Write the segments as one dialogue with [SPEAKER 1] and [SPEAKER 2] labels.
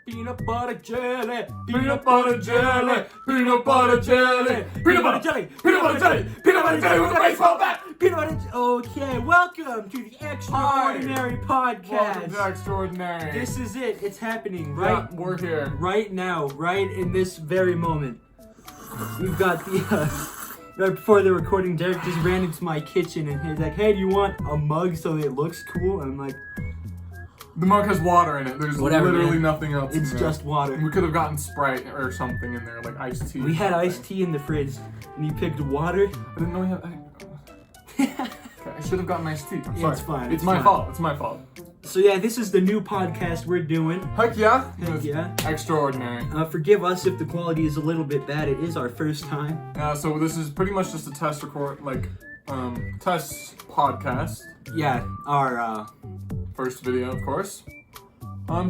[SPEAKER 1] Peanut butter jelly, peanut butter jelly, peanut butter jelly, peanut butter jelly, peanut butter jelly, peanut butter jelly with a baseball bat. Peanut butter. Okay, welcome to the Extraordinary Podcast.
[SPEAKER 2] Welcome to Extraordinary.
[SPEAKER 1] This is it. It's happening right.
[SPEAKER 2] Yeah, we're here
[SPEAKER 1] right now, right in this very moment. We've got the. Right before the recording, Derek just ran into my kitchen and he's like, "Hey, do you want a mug so it looks cool?" And I'm like,
[SPEAKER 2] the mug has water in it. There's literally nothing else in
[SPEAKER 1] It's
[SPEAKER 2] there.
[SPEAKER 1] just water.
[SPEAKER 2] We could have gotten Sprite or something in there, like iced tea.
[SPEAKER 1] We had iced tea in the fridge, and you picked water.
[SPEAKER 2] I didn't know we had. Okay, I should have gotten iced tea. I'm sorry.
[SPEAKER 1] It's fine.
[SPEAKER 2] It's my fault. It's my fault.
[SPEAKER 1] So yeah, this is the new podcast we're doing.
[SPEAKER 2] Heck yeah.
[SPEAKER 1] Heck yeah.
[SPEAKER 2] Extraordinary.
[SPEAKER 1] Forgive us if the quality is a little bit bad. It is our first time.
[SPEAKER 2] So this is pretty much just a test podcast.
[SPEAKER 1] Yeah, our
[SPEAKER 2] first video, of course.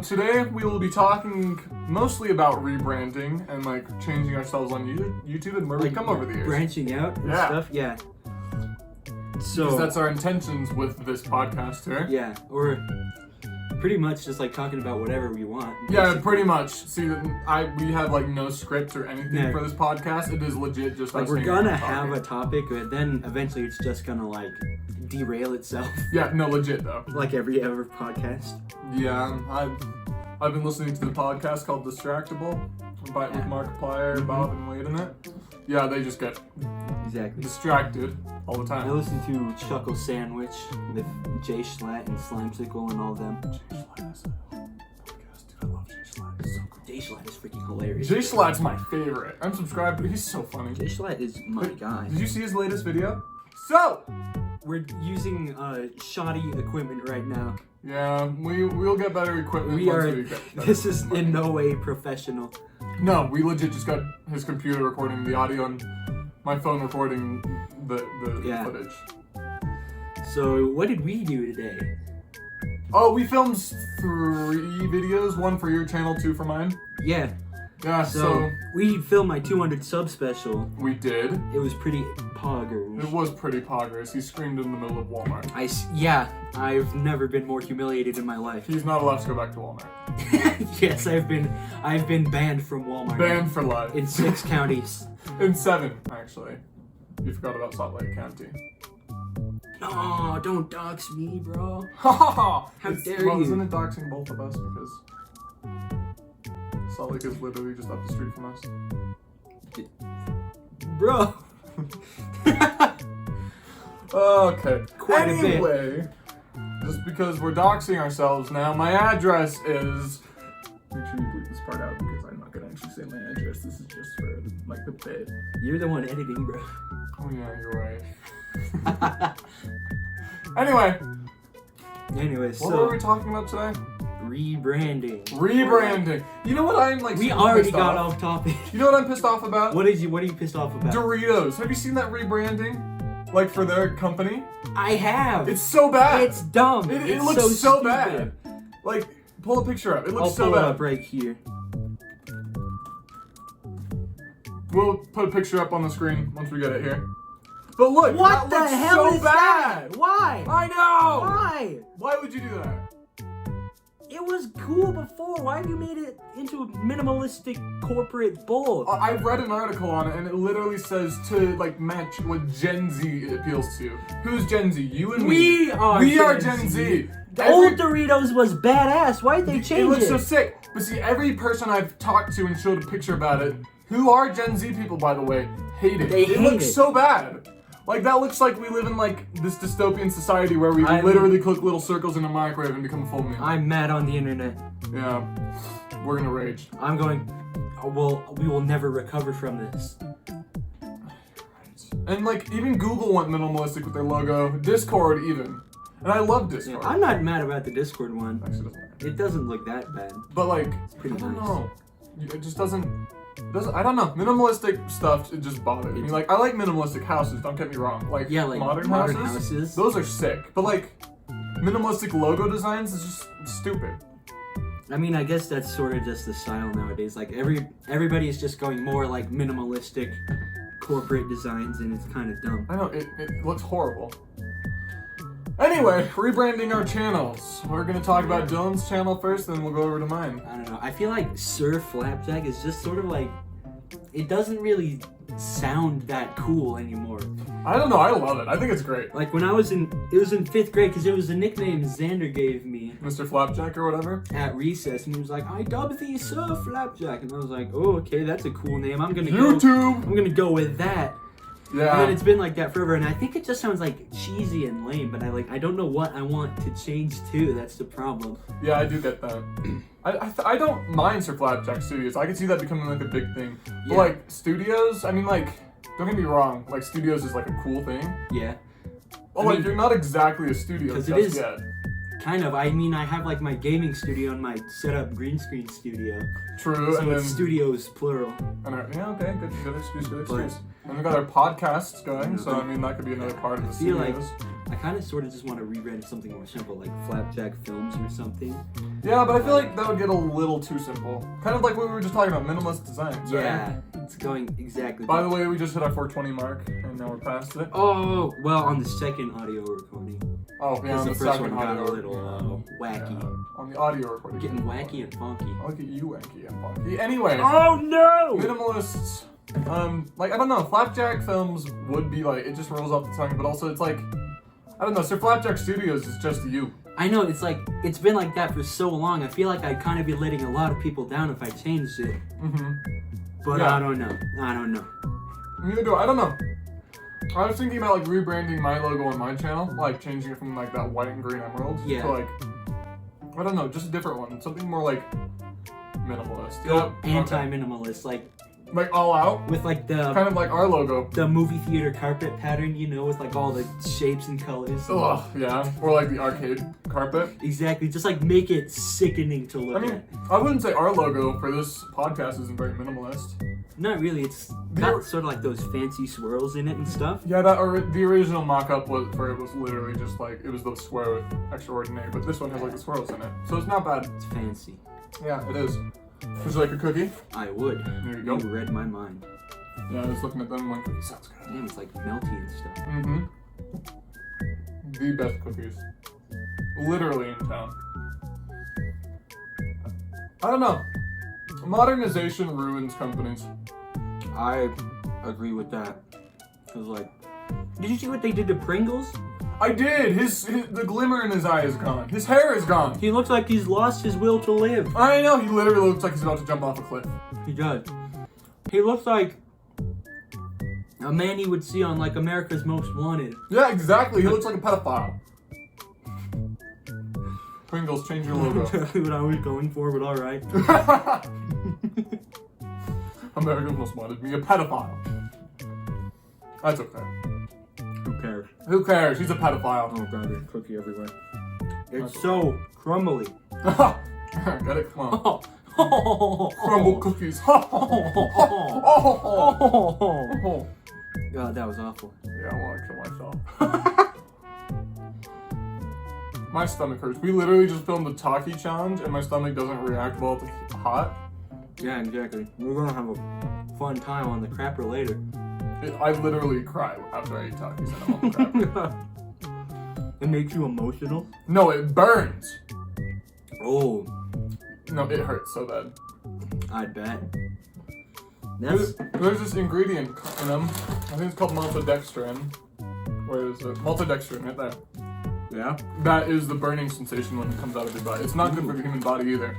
[SPEAKER 2] Today we will be talking mostly about rebranding and like changing ourselves on YouTube and where we come over the years.
[SPEAKER 1] Branching out and stuff. Yeah. So
[SPEAKER 2] because that's our intentions with this podcast here.
[SPEAKER 1] Yeah, or pretty much just like talking about whatever we want.
[SPEAKER 2] Yeah,
[SPEAKER 1] basically.
[SPEAKER 2] pretty much. See, we have like no script or anything for this podcast. It is legit just
[SPEAKER 1] like
[SPEAKER 2] us
[SPEAKER 1] we're gonna have a topic, but then eventually it's just gonna like derail itself.
[SPEAKER 2] Yeah, no, legit though.
[SPEAKER 1] Like every other podcast.
[SPEAKER 2] Yeah, I've been listening to the podcast called Distractable with Markiplier, Bob, and Wade in it. Yeah, they just get distracted all the time.
[SPEAKER 1] I listen to Chuckle Sandwich with Jay Schlatt and Slimesicle and all them.
[SPEAKER 2] Jay Schlatt has a podcast, dude. I love Jay Schlatt. He's so cool.
[SPEAKER 1] Jay Schlatt is freaking hilarious.
[SPEAKER 2] Jay Schlatt's my favorite. I'm subscribed, but he's so funny.
[SPEAKER 1] Jay Schlatt is my guy.
[SPEAKER 2] Did you see his latest video? So,
[SPEAKER 1] we're using shoddy equipment right now.
[SPEAKER 2] Yeah, we'll get better equipment.
[SPEAKER 1] This is in no way professional.
[SPEAKER 2] No, we legit just got his computer recording the audio and my phone recording the footage.
[SPEAKER 1] So what did we do today?
[SPEAKER 2] Oh, we filmed 3 videos, 1 for your channel, 2 for mine.
[SPEAKER 1] Yeah.
[SPEAKER 2] Yeah, so
[SPEAKER 1] we filmed my 200 sub special.
[SPEAKER 2] We did.
[SPEAKER 1] It was pretty poggers.
[SPEAKER 2] It was pretty poggers. He screamed in the middle of Walmart.
[SPEAKER 1] I've never been more humiliated in my life.
[SPEAKER 2] He's not allowed to go back to Walmart.
[SPEAKER 1] Yes, I've been banned from Walmart.
[SPEAKER 2] Banned for life.
[SPEAKER 1] In 6 counties.
[SPEAKER 2] In 7, actually. You forgot about Salt Lake County.
[SPEAKER 1] No, don't dox me, bro.
[SPEAKER 2] How
[SPEAKER 1] dare you?
[SPEAKER 2] Isn't it doxing both of us because Salt Lake is literally just up the street from us?
[SPEAKER 1] Bro.
[SPEAKER 2] Okay.
[SPEAKER 1] Anyway,
[SPEAKER 2] just because we're doxing ourselves now, my address is... Make sure you bleep this part out because I'm not going to actually say my address. This is just for, like, the bit.
[SPEAKER 1] You're the one editing, bro.
[SPEAKER 2] Oh, yeah, you're right. Anyway,
[SPEAKER 1] so...
[SPEAKER 2] What were we talking about today?
[SPEAKER 1] Rebranding.
[SPEAKER 2] You know what I'm, like,
[SPEAKER 1] we already got off topic.
[SPEAKER 2] You know what I'm pissed off about?
[SPEAKER 1] What are you pissed off about?
[SPEAKER 2] Doritos. Have you seen that rebranding? Like, for their company?
[SPEAKER 1] I have.
[SPEAKER 2] It's so bad.
[SPEAKER 1] It's dumb.
[SPEAKER 2] It looks so bad. Like, pull a picture up. It looks so bad.
[SPEAKER 1] I'll pull it up right here.
[SPEAKER 2] We'll put a picture up on the screen once we get it here. But look,
[SPEAKER 1] what
[SPEAKER 2] that
[SPEAKER 1] the hell
[SPEAKER 2] looks so
[SPEAKER 1] is
[SPEAKER 2] bad.
[SPEAKER 1] That? Why?
[SPEAKER 2] I know.
[SPEAKER 1] Why?
[SPEAKER 2] Why would you do that?
[SPEAKER 1] It was cool before. Why have you made it into a minimalistic corporate bowl?
[SPEAKER 2] I read an article on it, and it literally says to like match what Gen Z it appeals to. Who's Gen Z? You and me.
[SPEAKER 1] We are Gen Z. Old Doritos was badass. Why'd they change it?
[SPEAKER 2] It looks so sick. But see, every person I've talked to and showed a picture about it, who are Gen Z people, by the way, hate it. It looks so bad. Like, that looks like we live in, like, this dystopian society where we literally cook little circles in a microwave and become a full meal.
[SPEAKER 1] I'm mad on the internet.
[SPEAKER 2] Yeah. We're gonna rage.
[SPEAKER 1] We will never recover from this.
[SPEAKER 2] And, like, even Google went minimalistic with their logo. Discord, even. And I love Discord.
[SPEAKER 1] Yeah, I'm not mad about the Discord one.
[SPEAKER 2] Actually, doesn't matter.
[SPEAKER 1] It doesn't look that bad.
[SPEAKER 2] But, like,
[SPEAKER 1] it's pretty nice.
[SPEAKER 2] I don't know. It just doesn't, I don't know. Minimalistic stuff, it just bothers me. Like, I like minimalistic houses, don't get me wrong. Like modern houses, those are sick. But, like, minimalistic logo designs is just stupid.
[SPEAKER 1] I mean, I guess that's sort of just the style nowadays. Like, everybody is just going more, like, minimalistic corporate designs, and it's kind of dumb.
[SPEAKER 2] I know, it looks horrible. Anyway, rebranding our channels. We're gonna talk about Dylan's channel first, then we'll go over to mine.
[SPEAKER 1] I don't know. I feel like Sir Flapjack is just sort of like, it doesn't really sound that cool anymore.
[SPEAKER 2] I don't know. I love it. I think it's great.
[SPEAKER 1] Like when it was in 5th grade, because it was the nickname Xander gave me.
[SPEAKER 2] Mr. Flapjack or whatever?
[SPEAKER 1] At recess, and he was like, I dub thee Sir Flapjack. And I was like, oh, okay, that's a cool name. I'm gonna go with that.
[SPEAKER 2] Yeah.
[SPEAKER 1] And then it's been like that forever, and I think it just sounds like cheesy and lame, but I don't know what I want to change to. That's the problem.
[SPEAKER 2] Yeah, I do get that. I don't mind Sir Flapjack Studios. I can see that becoming like a big thing. But like studios, I mean like, don't get me wrong, like studios is like a cool thing.
[SPEAKER 1] Yeah.
[SPEAKER 2] Oh, like you're not exactly a studio just yet.
[SPEAKER 1] Kind of. I mean, I have like my gaming studio and my setup green screen studio.
[SPEAKER 2] True.
[SPEAKER 1] So
[SPEAKER 2] and
[SPEAKER 1] it's
[SPEAKER 2] then,
[SPEAKER 1] studios plural.
[SPEAKER 2] And yeah, okay, good excuse. And we got our podcasts going, so I mean that could be another part of the studios.
[SPEAKER 1] I kind of sort of just want to rebrand something more simple, like Flapjack Films or something.
[SPEAKER 2] Yeah, but I feel like that would get a little too simple. Kind of like what we were just talking about, minimalist designs.
[SPEAKER 1] Yeah,
[SPEAKER 2] right?
[SPEAKER 1] it's going exactly.
[SPEAKER 2] By the way, we just hit our 420 mark, and now we're past it.
[SPEAKER 1] Oh, well, on the second audio recording.
[SPEAKER 2] Oh, yeah, on
[SPEAKER 1] the
[SPEAKER 2] the
[SPEAKER 1] first
[SPEAKER 2] second
[SPEAKER 1] one got
[SPEAKER 2] audio.
[SPEAKER 1] a little wacky.
[SPEAKER 2] Yeah, on the audio recording.
[SPEAKER 1] Getting wacky and funky.
[SPEAKER 2] I'll get you wacky and funky. Anyway.
[SPEAKER 1] Oh no!
[SPEAKER 2] Minimalists. Like, I don't know, Flapjack Films would be like, it just rolls off the tongue, but also it's like, I don't know, Sir Flapjack Studios is just you.
[SPEAKER 1] I know, it's like, it's been like that for so long. I feel like I'd kind of be letting a lot of people down if I changed it.
[SPEAKER 2] Mm-hmm.
[SPEAKER 1] But
[SPEAKER 2] yeah.
[SPEAKER 1] I don't know.
[SPEAKER 2] Neither do I. I don't know. I was thinking about like rebranding my logo on my channel, like changing it from like that white and green emerald to like, I don't know, just a different one. Something more like minimalist.
[SPEAKER 1] Go anti-minimalist,
[SPEAKER 2] like all out?
[SPEAKER 1] With like the...
[SPEAKER 2] Kind of like our logo.
[SPEAKER 1] The movie theater carpet pattern, you know, with like all the shapes and colors.
[SPEAKER 2] Ugh, yeah. Or like the arcade carpet.
[SPEAKER 1] Exactly. Just like make it sickening to look at.
[SPEAKER 2] I wouldn't say our logo for this podcast isn't very minimalist.
[SPEAKER 1] Not really. It's got sort of like those fancy swirls in it and stuff.
[SPEAKER 2] Yeah, the original mock-up was literally just like, it was the swirl with extraordinary, but this one has like the swirls in it. So it's not bad.
[SPEAKER 1] It's fancy.
[SPEAKER 2] Yeah, it is. Would you like a cookie?
[SPEAKER 1] I would.
[SPEAKER 2] There you go.
[SPEAKER 1] You read my mind.
[SPEAKER 2] Yeah, I was looking at them and one cookie sounds good.
[SPEAKER 1] Damn, it's like melty and stuff.
[SPEAKER 2] Mm-hmm. The best cookies. Literally in town. I don't know. Modernization ruins companies.
[SPEAKER 1] I agree with that. Cause like, did you see what they did to Pringles?
[SPEAKER 2] I did. The glimmer in his eye is gone. His hair is gone.
[SPEAKER 1] He looks like he's lost his will to live.
[SPEAKER 2] I know. He literally looks like he's about to jump off a cliff.
[SPEAKER 1] He does. He looks like a man you would see on like America's Most Wanted.
[SPEAKER 2] Yeah, exactly. He looks like a pedophile. Pringles, change your logo.
[SPEAKER 1] Exactly what I was going for, but all right.
[SPEAKER 2] America's Most Wanted, me a pedophile. That's okay.
[SPEAKER 1] Who cares?
[SPEAKER 2] Who cares? He's a pedophile.
[SPEAKER 1] Oh god, there's cookie everywhere. It's so crumbly.
[SPEAKER 2] Get it? Come on. Crumble cookies.
[SPEAKER 1] God, that was awful.
[SPEAKER 2] Yeah, I want to kill myself. My stomach hurts. We literally just filmed the Taki challenge, and my stomach doesn't react well to hot.
[SPEAKER 1] Yeah, exactly. We're gonna have a fun time on the crapper later.
[SPEAKER 2] I literally cry after I eat Takis and I'm on the crapper.
[SPEAKER 1] It makes you emotional?
[SPEAKER 2] No, it burns.
[SPEAKER 1] Oh.
[SPEAKER 2] No, it hurts so bad.
[SPEAKER 1] I bet.
[SPEAKER 2] There's this ingredient in them. I think it's called maltodextrin. Where is it? Maltodextrin, right there.
[SPEAKER 1] Yeah?
[SPEAKER 2] That is the burning sensation when it comes out of your body. It's not good for the human body either.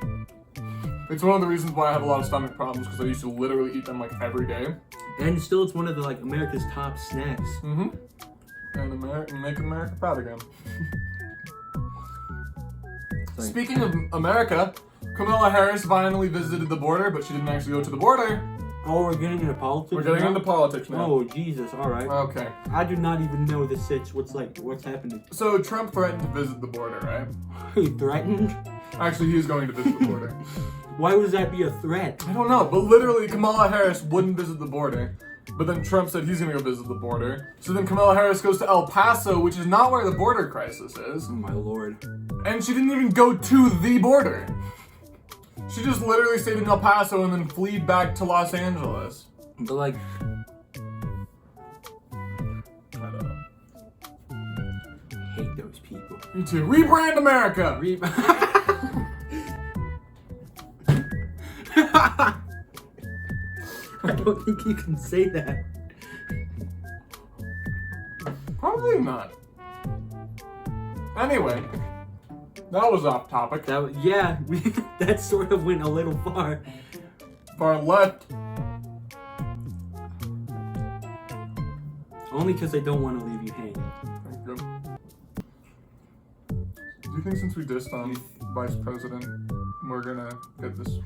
[SPEAKER 2] It's one of the reasons why I have a lot of stomach problems, because I used to literally eat them like every day.
[SPEAKER 1] And still, it's one of the like America's top snacks.
[SPEAKER 2] Mm-hmm. And make America proud again. Speaking of America, Kamala Harris finally visited the border, but she didn't actually go to the border.
[SPEAKER 1] Oh, we're getting into politics.
[SPEAKER 2] We're getting into politics now.
[SPEAKER 1] Oh Jesus! All right.
[SPEAKER 2] Okay.
[SPEAKER 1] I do not even know the sitch. What's happening?
[SPEAKER 2] So Trump threatened to visit the border, right?
[SPEAKER 1] He threatened?
[SPEAKER 2] Actually, he is going to visit the border.
[SPEAKER 1] Why would that be a threat?
[SPEAKER 2] I don't know, but literally Kamala Harris wouldn't visit the border. But then Trump said he's gonna go visit the border. So then Kamala Harris goes to El Paso, which is not where the border crisis is.
[SPEAKER 1] Oh my lord.
[SPEAKER 2] And she didn't even go to the border. She just literally stayed in El Paso and then fled back to Los Angeles.
[SPEAKER 1] But like,
[SPEAKER 2] I don't know.
[SPEAKER 1] hate. hate those people.
[SPEAKER 2] Me too. Rebrand America!
[SPEAKER 1] I don't think you can say that.
[SPEAKER 2] Probably not. Anyway, that was off topic.
[SPEAKER 1] That sort of went a little far.
[SPEAKER 2] Far left.
[SPEAKER 1] Only because I don't want to leave you hanging.
[SPEAKER 2] Thank you. Do you think since we dissed on Vice President, we're gonna get this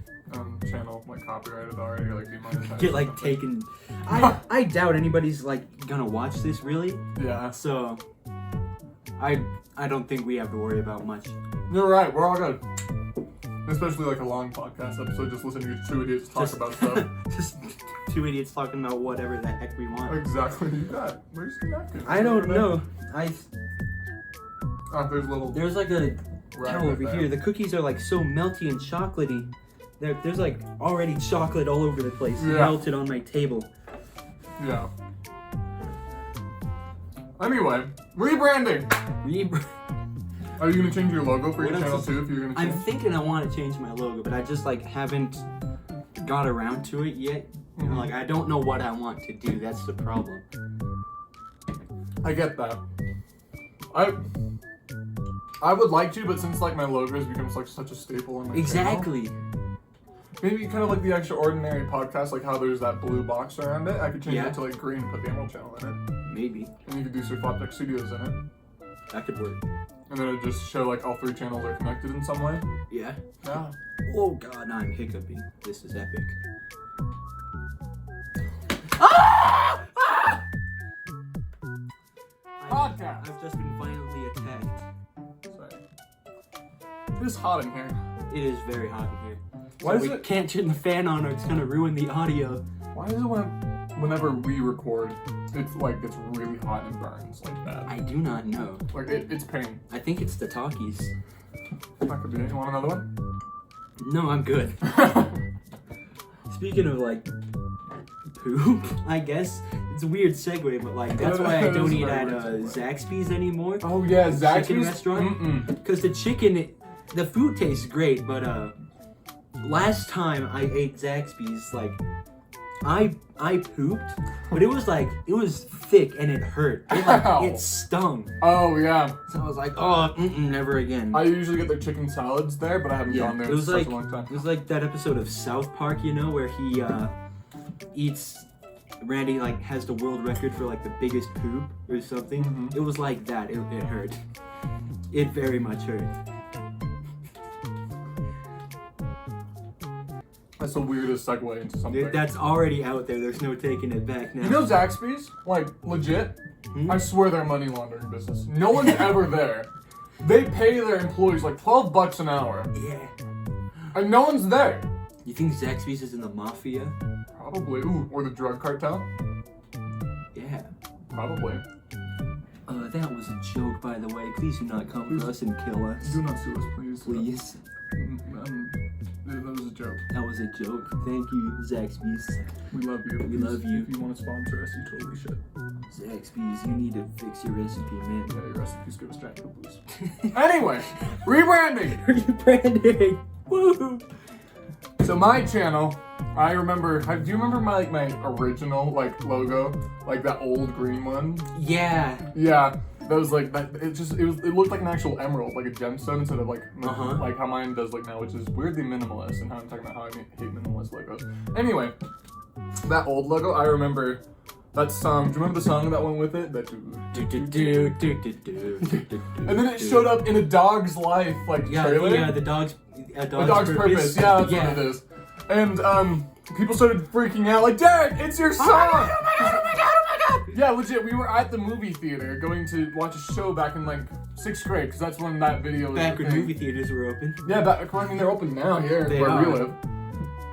[SPEAKER 2] channel like copyrighted already, or like demonetized?
[SPEAKER 1] Get like taken. I doubt anybody's like gonna watch this really.
[SPEAKER 2] Yeah.
[SPEAKER 1] So I don't think we have to worry about much.
[SPEAKER 2] You're right. We're all good. Especially like a long podcast episode, just listening to two idiots talk about stuff.
[SPEAKER 1] Just two idiots talking about whatever the heck we want.
[SPEAKER 2] Exactly. You got. Where's the napkin?
[SPEAKER 1] I don't know.
[SPEAKER 2] There's
[SPEAKER 1] like a
[SPEAKER 2] right
[SPEAKER 1] cow over
[SPEAKER 2] there.
[SPEAKER 1] here. The cookies are like so melty and chocolatey. There's like already chocolate all over the place.
[SPEAKER 2] Yeah.
[SPEAKER 1] Melted on my table.
[SPEAKER 2] Yeah. Anyway, rebranding. Are you gonna change your logo for your
[SPEAKER 1] What
[SPEAKER 2] channel
[SPEAKER 1] else
[SPEAKER 2] too? If you're gonna change?
[SPEAKER 1] I'm thinking I want to change my logo, but I just like haven't got around to it yet. You know, like I don't know what I want to do. That's the problem.
[SPEAKER 2] I get that. I would like to, but since like my logo has become like such a staple in my
[SPEAKER 1] Exactly.
[SPEAKER 2] channel, maybe kind of like the Extraordinary podcast, like how there's that blue box around it. I could change
[SPEAKER 1] Yeah.
[SPEAKER 2] it to like green, put the Emerald Channel in it,
[SPEAKER 1] Maybe
[SPEAKER 2] and you could do Sir Flapjack Studios in it,
[SPEAKER 1] that could work.
[SPEAKER 2] and then it would just show like all three channels are connected in some way.
[SPEAKER 1] Yeah.
[SPEAKER 2] Yeah.
[SPEAKER 1] Oh god, now I'm hiccuping. This is epic.
[SPEAKER 2] Podcast.
[SPEAKER 1] I've just been violently attacked.
[SPEAKER 2] Sorry. It is hot in here.
[SPEAKER 1] It is very hot in here.
[SPEAKER 2] Why
[SPEAKER 1] So
[SPEAKER 2] is
[SPEAKER 1] we
[SPEAKER 2] it?
[SPEAKER 1] can't turn the fan on or it's gonna ruin the audio.
[SPEAKER 2] Why is it whenever we record, it's really hot and burns like that?
[SPEAKER 1] I do not know.
[SPEAKER 2] Like it's pain.
[SPEAKER 1] I think it's the talkies.
[SPEAKER 2] That could be it. You want another one?
[SPEAKER 1] No, I'm good. Speaking of like poop, I guess it's a weird segue, but like that's why I don't eat at Zaxby's anymore.
[SPEAKER 2] Oh yeah, Zaxby's
[SPEAKER 1] Chicken restaurant.
[SPEAKER 2] Mm-mm.
[SPEAKER 1] Because the chicken, the food tastes great, but last time I ate Zaxby's, like I pooped, but it was thick and it hurt.
[SPEAKER 2] Ow.
[SPEAKER 1] It stung.
[SPEAKER 2] Oh yeah.
[SPEAKER 1] So I was like, oh, never again.
[SPEAKER 2] I usually get their chicken salads there, but I haven't gone there
[SPEAKER 1] it was
[SPEAKER 2] in
[SPEAKER 1] like
[SPEAKER 2] such a long time.
[SPEAKER 1] it was like that episode of South Park, you know, where he eats. Randy like has the world record for like the biggest poop or something.
[SPEAKER 2] Mm-hmm.
[SPEAKER 1] It was like that. It hurt. It very much hurt.
[SPEAKER 2] That's the weirdest segue into something.
[SPEAKER 1] That's already out there. There's no taking it back now.
[SPEAKER 2] You know Zaxby's? Like, legit? I swear they're a money laundering business. No one's ever there. They pay their employees like $12 an hour.
[SPEAKER 1] Yeah.
[SPEAKER 2] And no one's there.
[SPEAKER 1] You think Zaxby's is in the mafia?
[SPEAKER 2] Probably. Ooh, or the drug cartel?
[SPEAKER 1] Yeah.
[SPEAKER 2] Probably.
[SPEAKER 1] That was a joke, by the way. Please do not come for us and kill us.
[SPEAKER 2] Do not sue us, please.
[SPEAKER 1] Please.
[SPEAKER 2] That was a joke.
[SPEAKER 1] That was a joke. Thank you, Zaxby's.
[SPEAKER 2] We love you.
[SPEAKER 1] We love you.
[SPEAKER 2] If you want to sponsor us, you totally should.
[SPEAKER 1] Zaxby's, you need to fix your recipe, man.
[SPEAKER 2] Yeah, your recipes give us giant poo-poos. Anyway, rebranding!
[SPEAKER 1] Rebranding! Woo!
[SPEAKER 2] So my channel, I remember. Do you remember my original logo, like that old green one?
[SPEAKER 1] Yeah.
[SPEAKER 2] Yeah, that was like that. It looked like an actual emerald, like a gemstone instead of like how mine does now, which is weirdly minimalist. And how I'm talking about how I hate minimalist logos. Anyway, that old logo, I remember that song. Do you remember the song that went with it? That and then it showed up in A Dog's Life trailer.
[SPEAKER 1] Yeah, the dog's
[SPEAKER 2] A Dog's Purpose. Yeah, that's what it is. And people started freaking out, like, Derek, it's your song! Oh my god! Yeah, legit, we were at the movie theater going to watch a show back in 6th grade, because that's when that video was
[SPEAKER 1] back when movie theaters were open.
[SPEAKER 2] Yeah, they're open now here,
[SPEAKER 1] They
[SPEAKER 2] where
[SPEAKER 1] are.
[SPEAKER 2] we live.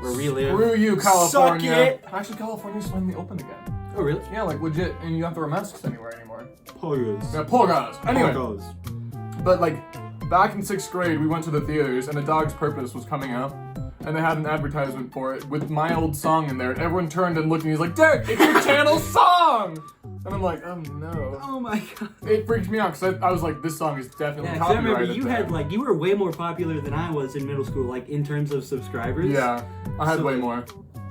[SPEAKER 1] Where we live.
[SPEAKER 2] Screw you, California.
[SPEAKER 1] Suck it!
[SPEAKER 2] Actually, California's finally open again.
[SPEAKER 1] Oh, really?
[SPEAKER 2] Yeah, legit, and you don't have to wear masks anywhere anymore.
[SPEAKER 1] Poggers.
[SPEAKER 2] Yeah, poggers. Anyway,
[SPEAKER 1] Poggers.
[SPEAKER 2] but back in 6th grade, we went to the theaters, and A Dog's Purpose was coming out. and they had an advertisement for it with my old song in there, and everyone turned and looked, and he's like, Derek, it's your channel's song! And I'm like, oh no.
[SPEAKER 1] Oh my god.
[SPEAKER 2] It freaked me out, because I was like, this song is definitely
[SPEAKER 1] Yeah, 'cause I remember
[SPEAKER 2] copyrighted.
[SPEAKER 1] you had like, you were way more popular than I was in middle school, like in terms of subscribers.
[SPEAKER 2] Yeah, I had
[SPEAKER 1] So,
[SPEAKER 2] way more.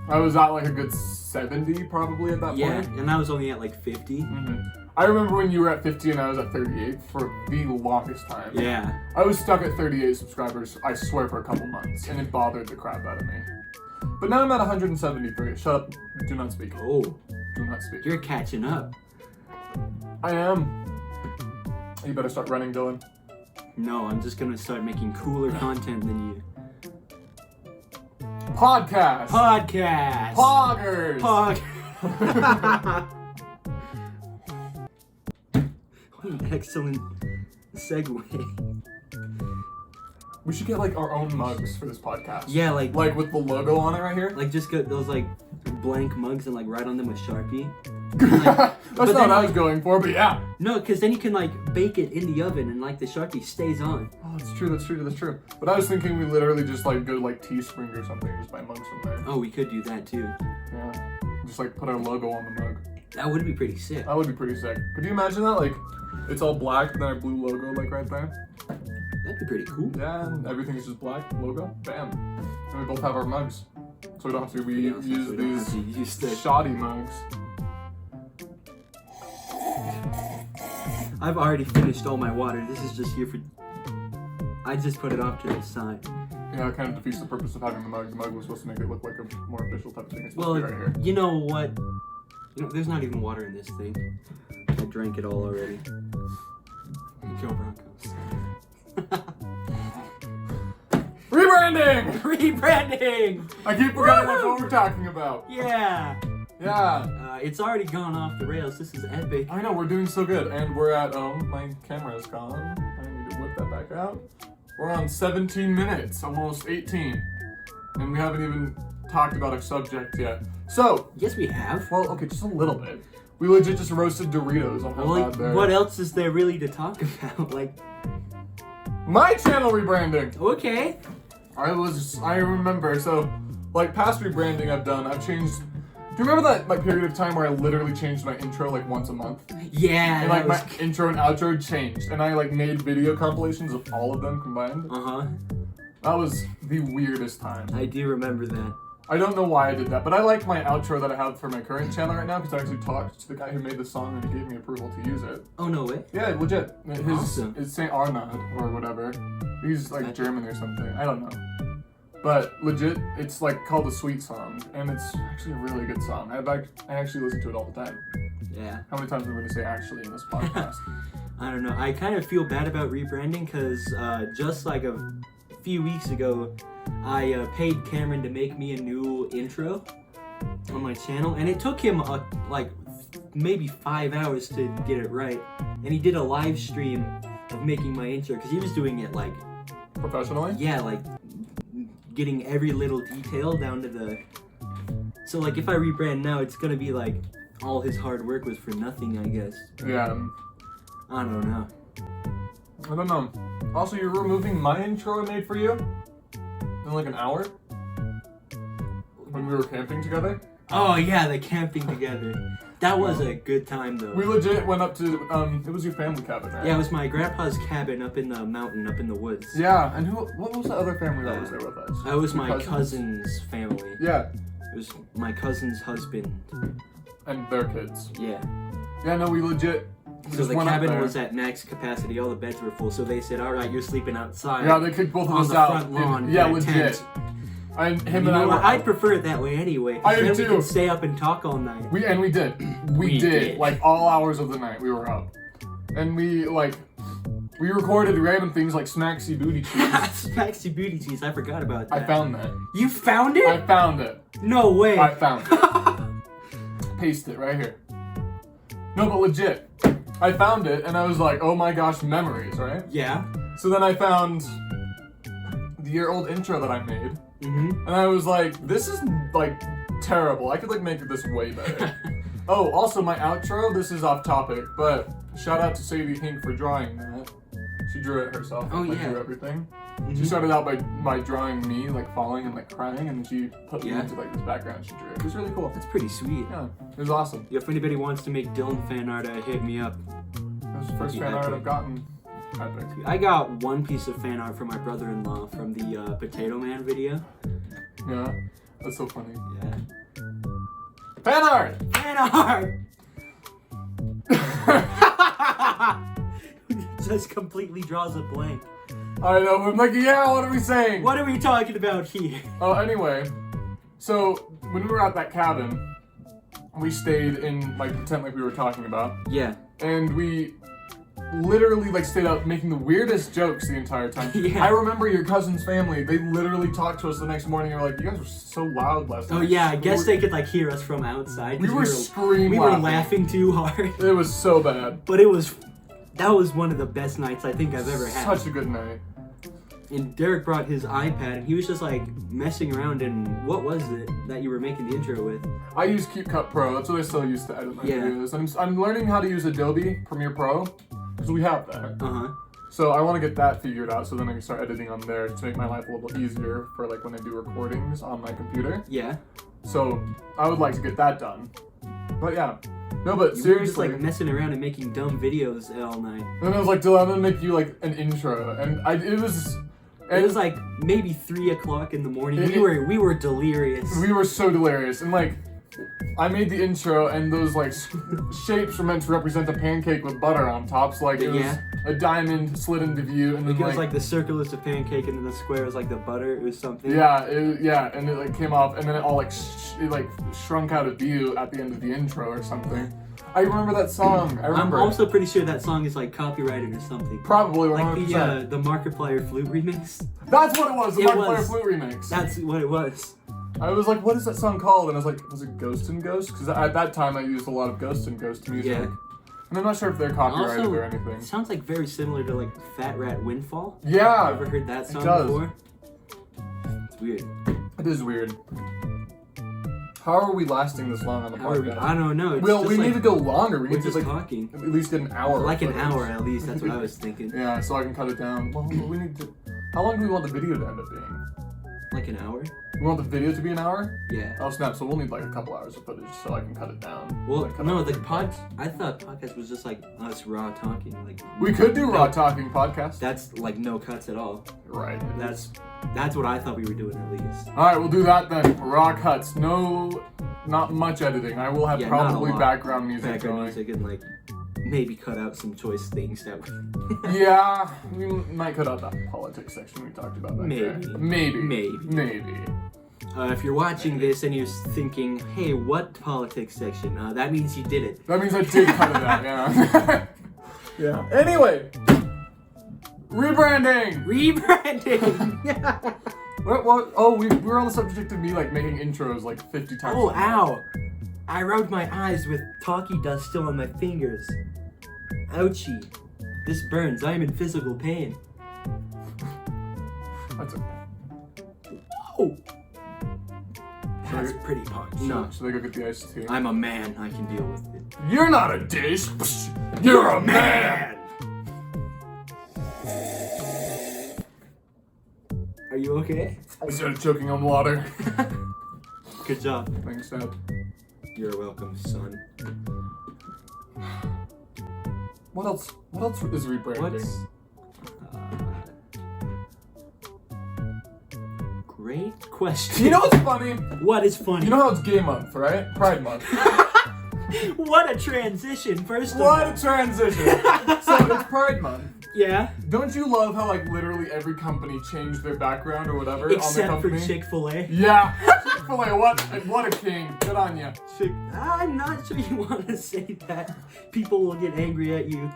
[SPEAKER 2] I was at like a good 70 probably at that
[SPEAKER 1] Yeah,
[SPEAKER 2] point.
[SPEAKER 1] and I was only at like 50.
[SPEAKER 2] I remember when you were at 50 and I was at 38 for the longest time.
[SPEAKER 1] Yeah.
[SPEAKER 2] I was stuck at 38 subscribers, I swear, for a couple months, and it bothered the crap out of me. But now I'm at 173. Shut up. Do not speak.
[SPEAKER 1] Oh,
[SPEAKER 2] Do not speak.
[SPEAKER 1] you're catching up.
[SPEAKER 2] I am. You better start running, Dylan.
[SPEAKER 1] No, I'm just gonna start making cooler content than you.
[SPEAKER 2] Podcast.
[SPEAKER 1] Podcast.
[SPEAKER 2] Poggers.
[SPEAKER 1] What an excellent segue.
[SPEAKER 2] We should get like our own mugs for this podcast.
[SPEAKER 1] Yeah, like
[SPEAKER 2] with the logo on it right here.
[SPEAKER 1] just get those like blank mugs and like write on them with Sharpie.
[SPEAKER 2] That's
[SPEAKER 1] but
[SPEAKER 2] not
[SPEAKER 1] then,
[SPEAKER 2] what I was going for, but yeah.
[SPEAKER 1] No, because then you can like bake it in the oven and like the Sharpie stays on.
[SPEAKER 2] Oh, that's true. But I was thinking we literally just like go to like Teespring or something, just buy mugs from there.
[SPEAKER 1] Oh, we could do that too.
[SPEAKER 2] Yeah. Just like put our logo on the mug.
[SPEAKER 1] That would be pretty sick.
[SPEAKER 2] That would be pretty sick. Could you imagine that? Like, it's all black and then our blue logo like right there.
[SPEAKER 1] That'd be pretty cool.
[SPEAKER 2] Yeah, and everything is just black logo. Bam. And we both have our mugs, so we don't have to use these shoddy mugs.
[SPEAKER 1] I've already finished all my water. This is just here for. I just put it off to the side.
[SPEAKER 2] Yeah, it kind of defeats the purpose of having the mug. The mug was supposed to make it look like a more official type of thing. It's supposed
[SPEAKER 1] Well,
[SPEAKER 2] to be right here.
[SPEAKER 1] you know what? You know, there's not even water in this thing. I drank it all already. Go Broncos.
[SPEAKER 2] Rebranding!
[SPEAKER 1] Rebranding!
[SPEAKER 2] I keep forgetting that's what we're talking about.
[SPEAKER 1] Yeah.
[SPEAKER 2] Yeah.
[SPEAKER 1] It's already gone off the rails. This is epic.
[SPEAKER 2] I know, we're doing so good. And we're at, my camera's gone. I need to whip that back out. We're on 17 minutes, almost 18. And we haven't even talked about a subject yet. So,
[SPEAKER 1] Yes, we have.
[SPEAKER 2] well, okay, just a little bit. We legit just roasted Doritos on how
[SPEAKER 1] Well,
[SPEAKER 2] bad they're.
[SPEAKER 1] what else is there really to talk about? Like,
[SPEAKER 2] My channel rebranding!
[SPEAKER 1] okay.
[SPEAKER 2] I remember, so, like, past rebranding I've done, I've changed. Do you remember that, like, period of time where I literally changed my intro, like, once a month?
[SPEAKER 1] Yeah.
[SPEAKER 2] And, like,
[SPEAKER 1] that
[SPEAKER 2] my intro and outro changed, and I, like, made video compilations of all of them combined.
[SPEAKER 1] Uh-huh.
[SPEAKER 2] That was the weirdest time.
[SPEAKER 1] I do remember that.
[SPEAKER 2] I don't know why I did that, but I like my outro that I have for my current channel right now because I actually talked to the guy who made the song and he gave me approval to use it.
[SPEAKER 1] Oh, no way.
[SPEAKER 2] Yeah, legit.
[SPEAKER 1] Awesome.
[SPEAKER 2] It's Saint Arnaud or whatever. He's like German or something. I don't know. But legit, it's like called a Sweet Song, and it's actually a really good song. I actually listen to it all the time.
[SPEAKER 1] Yeah.
[SPEAKER 2] How many times are we going to say actually in this podcast?
[SPEAKER 1] I don't know. I kind of feel bad about rebranding because just like a few weeks ago, I paid Cameron to make me a new intro on my channel, and it took him like maybe 5 hours to get it right. And he did a live stream of making my intro because he was doing it like
[SPEAKER 2] Professionally?
[SPEAKER 1] yeah, like getting every little detail down to the. So like if I rebrand now, it's gonna be like all his hard work was for nothing, I guess.
[SPEAKER 2] Yeah.
[SPEAKER 1] I don't know.
[SPEAKER 2] I don't know. Also, you're removing my intro I made for you in like an hour when we were camping together.
[SPEAKER 1] Oh yeah, the camping together. That was a good time though.
[SPEAKER 2] We legit went up to it was your family cabin, right?
[SPEAKER 1] Yeah, it was my grandpa's cabin up in the mountain, up in the woods.
[SPEAKER 2] Yeah, and what was the other family that was there with us?
[SPEAKER 1] That was
[SPEAKER 2] Your
[SPEAKER 1] my
[SPEAKER 2] cousins?
[SPEAKER 1] cousin's family.
[SPEAKER 2] Yeah,
[SPEAKER 1] It was my cousin's husband.
[SPEAKER 2] and their kids.
[SPEAKER 1] Yeah.
[SPEAKER 2] Yeah, no, we legit.
[SPEAKER 1] So
[SPEAKER 2] just
[SPEAKER 1] the
[SPEAKER 2] went up
[SPEAKER 1] cabin
[SPEAKER 2] there.
[SPEAKER 1] was at max capacity. All the beds were full. So they said, "All right, you're sleeping outside."
[SPEAKER 2] Yeah, they kicked both of
[SPEAKER 1] on
[SPEAKER 2] us
[SPEAKER 1] the
[SPEAKER 2] out.
[SPEAKER 1] front lawn.
[SPEAKER 2] Yeah,
[SPEAKER 1] in a
[SPEAKER 2] legit.
[SPEAKER 1] tent.
[SPEAKER 2] And him
[SPEAKER 1] You
[SPEAKER 2] and I
[SPEAKER 1] know
[SPEAKER 2] were.
[SPEAKER 1] what? I'd prefer it that way anyway. 'Cause
[SPEAKER 2] I do
[SPEAKER 1] then we
[SPEAKER 2] too.
[SPEAKER 1] could stay up and talk all night.
[SPEAKER 2] We did. We did. Like all hours of the night, we were up, and we recorded random things like Smacksy Booty Cheese.
[SPEAKER 1] Smacksy booty cheese. I forgot about that.
[SPEAKER 2] I found that.
[SPEAKER 1] You found it?
[SPEAKER 2] I found it.
[SPEAKER 1] No way.
[SPEAKER 2] I found it. Paste it right here. No, but legit. I found it and I was like, oh my gosh, memories, right?
[SPEAKER 1] Yeah.
[SPEAKER 2] So then I found the year-old intro that I made.
[SPEAKER 1] Mm-hmm.
[SPEAKER 2] And I was like, this is like terrible. I could like make this way better. Oh, also my outro, this is off topic, but shout out to Sadie Hink for drawing that. She drew it herself.
[SPEAKER 1] Oh,
[SPEAKER 2] like,
[SPEAKER 1] yeah.
[SPEAKER 2] drew everything.
[SPEAKER 1] Mhm.
[SPEAKER 2] She started out by drawing me like falling and like crying, and then she put me
[SPEAKER 1] Yeah.
[SPEAKER 2] into like this background she drew. It was really cool.
[SPEAKER 1] That's pretty sweet.
[SPEAKER 2] Yeah, it was awesome.
[SPEAKER 1] If anybody wants to make Dylan fan art, hit me up.
[SPEAKER 2] That was the first fan art I've gotten. Epic.
[SPEAKER 1] I got one piece of fan art from my brother-in-law from the Potato Man video.
[SPEAKER 2] Yeah, that's so funny.
[SPEAKER 1] Yeah.
[SPEAKER 2] Fan art!
[SPEAKER 1] Fan art! Just completely draws a blank.
[SPEAKER 2] I know, I'm like, yeah, what are we saying?
[SPEAKER 1] What are we talking about here?
[SPEAKER 2] Oh, anyway, so when we were at that cabin, we stayed in like the tent like we were talking about,
[SPEAKER 1] Yeah.
[SPEAKER 2] and we literally like stayed out making the weirdest jokes the entire time.
[SPEAKER 1] Yeah.
[SPEAKER 2] I remember your cousin's family, they literally talked to us the next morning and were like, you guys were so loud last night.
[SPEAKER 1] Oh yeah, I guess they could like hear us from outside. 'Cause
[SPEAKER 2] We were screaming
[SPEAKER 1] We were
[SPEAKER 2] laughing.
[SPEAKER 1] laughing too hard.
[SPEAKER 2] It was so bad.
[SPEAKER 1] But that was one of the best nights I think I've ever had.
[SPEAKER 2] Such a good night.
[SPEAKER 1] And Derek brought his iPad and he was just like messing around and what was it that you were making the intro with?
[SPEAKER 2] I use KeepCut Pro, that's what I still use to edit my
[SPEAKER 1] Yeah.
[SPEAKER 2] videos. I'm learning how to use Adobe Premiere Pro, because we have that.
[SPEAKER 1] Uh-huh.
[SPEAKER 2] So I want to get that figured out so then I can start editing on there to make my life a little easier for like when I do recordings on my computer.
[SPEAKER 1] Yeah.
[SPEAKER 2] So I would like to get that done. But yeah. No, but
[SPEAKER 1] You were
[SPEAKER 2] seriously.
[SPEAKER 1] just like messing around and making dumb videos all night.
[SPEAKER 2] And I was like, Dylan, I'm gonna make you like an intro. And it was
[SPEAKER 1] like maybe 3 o'clock in the morning.
[SPEAKER 2] It-
[SPEAKER 1] We were delirious.
[SPEAKER 2] we were so delirious. And like I made the intro and those like shapes were meant to represent a pancake with butter on top. So like it was
[SPEAKER 1] Yeah.
[SPEAKER 2] a diamond slid into view and then
[SPEAKER 1] It was like the circle is the pancake and then the square is like the butter or something.
[SPEAKER 2] yeah, and it like came off and then it all like shrunk out of view at the end of the intro or something. I remember that song. I
[SPEAKER 1] I'm
[SPEAKER 2] remember.
[SPEAKER 1] also pretty sure that song is like copyrighted or something.
[SPEAKER 2] Probably 100%.
[SPEAKER 1] Like the Markiplier flute remix.
[SPEAKER 2] That's what it was. The
[SPEAKER 1] It
[SPEAKER 2] Markiplier
[SPEAKER 1] was.
[SPEAKER 2] flute remix.
[SPEAKER 1] That's what it was.
[SPEAKER 2] I was like, what is that song called? And I was like, was it Ghost and Ghost? Because at that time I used a lot of Ghost and Ghost music.
[SPEAKER 1] Yeah.
[SPEAKER 2] And I'm not sure if they're copyrighted
[SPEAKER 1] Also,
[SPEAKER 2] or anything.
[SPEAKER 1] it sounds like very similar to like Fat Rat Windfall.
[SPEAKER 2] Yeah.
[SPEAKER 1] Ever heard that song
[SPEAKER 2] does.
[SPEAKER 1] before? It's weird.
[SPEAKER 2] It is weird. How are we lasting this long on the
[SPEAKER 1] How are we?
[SPEAKER 2] podcast?
[SPEAKER 1] I don't know. It's
[SPEAKER 2] Well,
[SPEAKER 1] just
[SPEAKER 2] we
[SPEAKER 1] like,
[SPEAKER 2] need to go longer. We
[SPEAKER 1] We're
[SPEAKER 2] need to
[SPEAKER 1] just
[SPEAKER 2] like
[SPEAKER 1] talking.
[SPEAKER 2] at least get an hour.
[SPEAKER 1] Like
[SPEAKER 2] of
[SPEAKER 1] an
[SPEAKER 2] footage.
[SPEAKER 1] hour at least. That's what I was thinking.
[SPEAKER 2] Yeah, so I can cut it down. Well, we need to. How long do we want the video to end up being?
[SPEAKER 1] Like an hour?
[SPEAKER 2] We want the video to be an hour?
[SPEAKER 1] Yeah.
[SPEAKER 2] Oh snap! So we'll need like a couple hours of footage so I can cut it down.
[SPEAKER 1] Well,
[SPEAKER 2] Like, cut
[SPEAKER 1] no,
[SPEAKER 2] out
[SPEAKER 1] the
[SPEAKER 2] different
[SPEAKER 1] I thought podcast was just like us raw talking. Like
[SPEAKER 2] We could do
[SPEAKER 1] no,
[SPEAKER 2] raw talking podcast.
[SPEAKER 1] That's like no cuts at all.
[SPEAKER 2] Right.
[SPEAKER 1] That's what I thought we were doing at least.
[SPEAKER 2] All right, we'll do that then. Raw cuts. No, not much editing. I will have
[SPEAKER 1] Yeah, not a
[SPEAKER 2] probably
[SPEAKER 1] lot.
[SPEAKER 2] background music
[SPEAKER 1] Background
[SPEAKER 2] going.
[SPEAKER 1] music and like maybe cut out some choice things that we
[SPEAKER 2] Yeah, we might cut out that politics section we talked about back there.
[SPEAKER 1] Maybe.
[SPEAKER 2] Maybe.
[SPEAKER 1] if you're watching this and you're thinking, hey, what politics section? That means you did it.
[SPEAKER 2] That means I did cut it out. Yeah. Yeah. Anyway, rebranding.
[SPEAKER 1] Rebranding.
[SPEAKER 2] What? Oh, we were on the subject of me like making intros like 50 times.
[SPEAKER 1] Oh, ow! I rubbed my eyes with talkie dust still on my fingers. Ouchie. This burns. I am in physical pain.
[SPEAKER 2] That's a,
[SPEAKER 1] Oh!
[SPEAKER 2] Should
[SPEAKER 1] That's
[SPEAKER 2] I-
[SPEAKER 1] pretty punch.
[SPEAKER 2] should,
[SPEAKER 1] No.
[SPEAKER 2] should I go get the iced tea?
[SPEAKER 1] I'm a man. I can deal with it.
[SPEAKER 2] You're not a dish. You're a man.
[SPEAKER 1] Are you okay?
[SPEAKER 2] I started choking on water.
[SPEAKER 1] Good job.
[SPEAKER 2] Thanks, Dad.
[SPEAKER 1] You're welcome, son.
[SPEAKER 2] What else? What else is rebranding?
[SPEAKER 1] What's... Great question.
[SPEAKER 2] You know what's funny?
[SPEAKER 1] What is funny?
[SPEAKER 2] You know how it's Gay Month, right? Pride Month.
[SPEAKER 1] What a transition, first of
[SPEAKER 2] What
[SPEAKER 1] all.
[SPEAKER 2] a transition. So it's Pride Month.
[SPEAKER 1] Yeah.
[SPEAKER 2] Don't you love how like literally every company changed their background or whatever on their
[SPEAKER 1] Except for
[SPEAKER 2] company?
[SPEAKER 1] Chick-fil-A.
[SPEAKER 2] Yeah. Chick-fil-A, what a king. Good on ya.
[SPEAKER 1] I'm not sure you want to say that. People will get angry at you.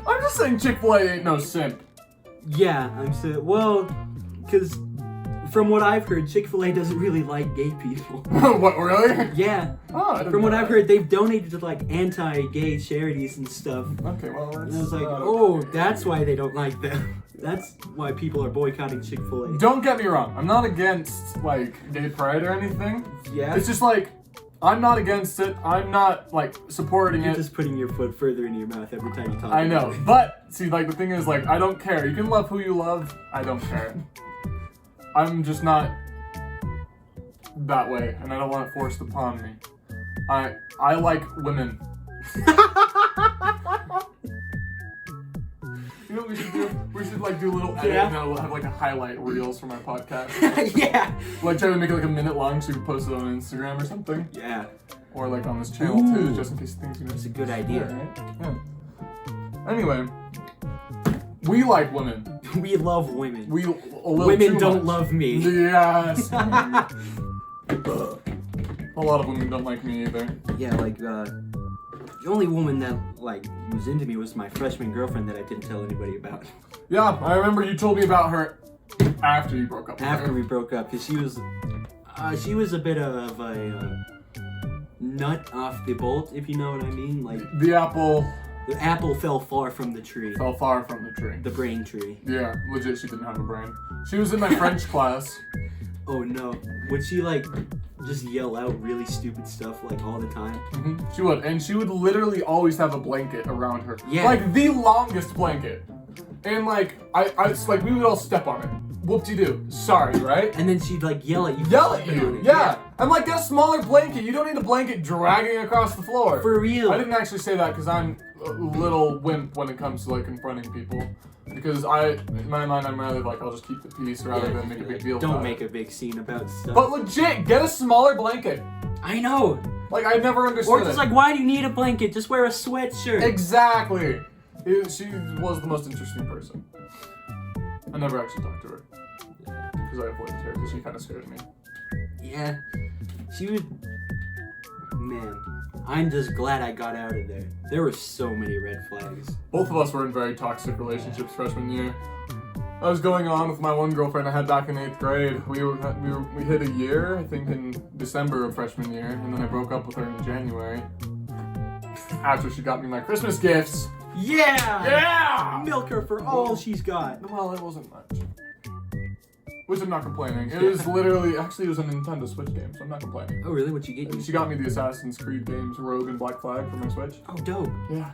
[SPEAKER 2] I'm just saying Chick-fil-A ain't no simp.
[SPEAKER 1] Yeah, I'm saying, well, because from what I've heard, Chick-fil-A doesn't really like gay people.
[SPEAKER 2] What, really?
[SPEAKER 1] Yeah.
[SPEAKER 2] Oh, I didn't
[SPEAKER 1] From what
[SPEAKER 2] know
[SPEAKER 1] I've
[SPEAKER 2] that.
[SPEAKER 1] heard, they've donated to like anti-gay charities and stuff.
[SPEAKER 2] Okay, well, that's
[SPEAKER 1] And I was like,
[SPEAKER 2] not
[SPEAKER 1] oh,
[SPEAKER 2] okay.
[SPEAKER 1] that's why they don't like them. That's why people are boycotting Chick-fil-A.
[SPEAKER 2] Don't get me wrong. I'm not against like gay pride or anything.
[SPEAKER 1] Yeah.
[SPEAKER 2] It's just like I'm not against it. I'm not like supporting
[SPEAKER 1] You're
[SPEAKER 2] it.
[SPEAKER 1] just putting your foot further into your mouth every time you talk.
[SPEAKER 2] I know, but see, like the thing is, like I don't care. You can love who you love. I don't care. I'm just not that way, and I don't want it forced upon me. I like women. You know what we should do? We should like do a little edit and then we'll have like a highlight reels from our podcast.
[SPEAKER 1] Yeah.
[SPEAKER 2] Like try to make it like a minute long so we can post it on Instagram or something.
[SPEAKER 1] Yeah.
[SPEAKER 2] Or like on this channel too, just in case things you know.
[SPEAKER 1] It's a good idea.
[SPEAKER 2] Yeah. Anyway, we like women.
[SPEAKER 1] We love women.
[SPEAKER 2] Women
[SPEAKER 1] don't love me.
[SPEAKER 2] Yes. A lot of women don't like me either.
[SPEAKER 1] Yeah, like the only woman that like was into me was my freshman girlfriend that I didn't tell anybody about.
[SPEAKER 2] Yeah, I remember you told me about her after you broke up with her.
[SPEAKER 1] After we broke up, because she was a bit of a nut off the bolt, if you know what I mean. Like
[SPEAKER 2] the apple
[SPEAKER 1] fell far from the tree.
[SPEAKER 2] fell far from the tree.
[SPEAKER 1] The brain tree.
[SPEAKER 2] Yeah, legit, she didn't have a brain. She was in my French class.
[SPEAKER 1] Oh no. Would she like just yell out really stupid stuff like all the time?
[SPEAKER 2] Mm-hmm. She would, and she would literally always have a blanket around her.
[SPEAKER 1] Yeah.
[SPEAKER 2] Like the longest blanket. And like, it's like we would all step on it. Whoop-de-doo. Sorry, right?
[SPEAKER 1] And then she'd like yell at you.
[SPEAKER 2] Yell at you. Yeah. I'm like, get a smaller blanket. You don't need a blanket dragging across the floor.
[SPEAKER 1] For real.
[SPEAKER 2] I didn't actually say that because I'm a little wimp when it comes to like confronting people. Because in my mind, I'm rather like, I'll just keep the peace rather than make a big deal about it.
[SPEAKER 1] Don't make a big scene about stuff.
[SPEAKER 2] But legit, get a smaller blanket.
[SPEAKER 1] I know.
[SPEAKER 2] Like, I never understood
[SPEAKER 1] Or just like, why do you need a blanket? Just wear a sweatshirt.
[SPEAKER 2] Exactly. She was the most interesting person. I never actually talked to her. Because I avoided her because she kind of scared me.
[SPEAKER 1] Yeah. She would... Man. I'm just glad I got out of there. There were so many red flags.
[SPEAKER 2] Both of us were in very toxic relationships freshman year. I was going on with my one girlfriend I had back in 8th grade. We hit a year, I think in December of freshman year, and then I broke up with her in January. After she got me my Christmas gifts.
[SPEAKER 1] Yeah!
[SPEAKER 2] Yeah!
[SPEAKER 1] Milk her for all she's got.
[SPEAKER 2] Well, it wasn't much. Which I'm not complaining. It was literally, actually it was a Nintendo Switch game, so I'm not complaining.
[SPEAKER 1] Oh really? What'd you get you?
[SPEAKER 2] She got me the Assassin's Creed games, Rogue and Black Flag for my Switch.
[SPEAKER 1] Oh dope.
[SPEAKER 2] Yeah.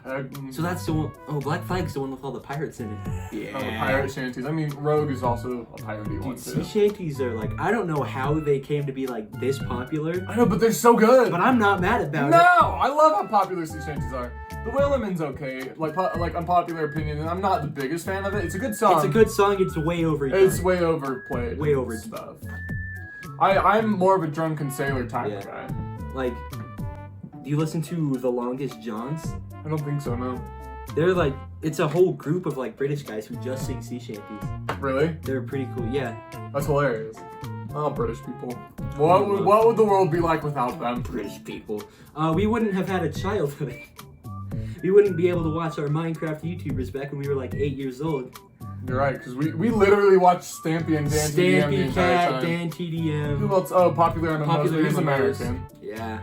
[SPEAKER 1] So that's the one, oh Black Flag's the one with all the pirates in it. Yeah.
[SPEAKER 2] The pirate shanties. I mean, Rogue is also a piratey one
[SPEAKER 1] Dude,
[SPEAKER 2] too.
[SPEAKER 1] sea shanties are like, I don't know how they came to be like this popular.
[SPEAKER 2] I know, but they're so good.
[SPEAKER 1] But I'm not mad about it.
[SPEAKER 2] No! I love how popular sea shanties are. The Williman's okay, like unpopular opinion, and I'm not the biggest fan of it. It's a good song.
[SPEAKER 1] It's a good song. It's way overdone.
[SPEAKER 2] It's way overplayed.
[SPEAKER 1] Way over
[SPEAKER 2] stuff. I'm more of a drunken sailor type of guy.
[SPEAKER 1] Like, do you listen to The Longest Johns?
[SPEAKER 2] I don't think so, no.
[SPEAKER 1] They're like, it's a whole group of like British guys who just sing sea shanties.
[SPEAKER 2] Really?
[SPEAKER 1] They're pretty cool. Yeah.
[SPEAKER 2] That's hilarious. Oh, British people. What would the world be like without them?
[SPEAKER 1] British people. We wouldn't have had a childhood. We wouldn't be able to watch our Minecraft YouTubers back when we were like 8 years old.
[SPEAKER 2] You're right, because we literally watched Stampy and Dan TDM the
[SPEAKER 1] Stampy
[SPEAKER 2] entire
[SPEAKER 1] Cat,
[SPEAKER 2] time.
[SPEAKER 1] Dan TDM.
[SPEAKER 2] Who else? Oh, Popular MMOs. He's
[SPEAKER 1] MMOs.
[SPEAKER 2] American.
[SPEAKER 1] Yeah.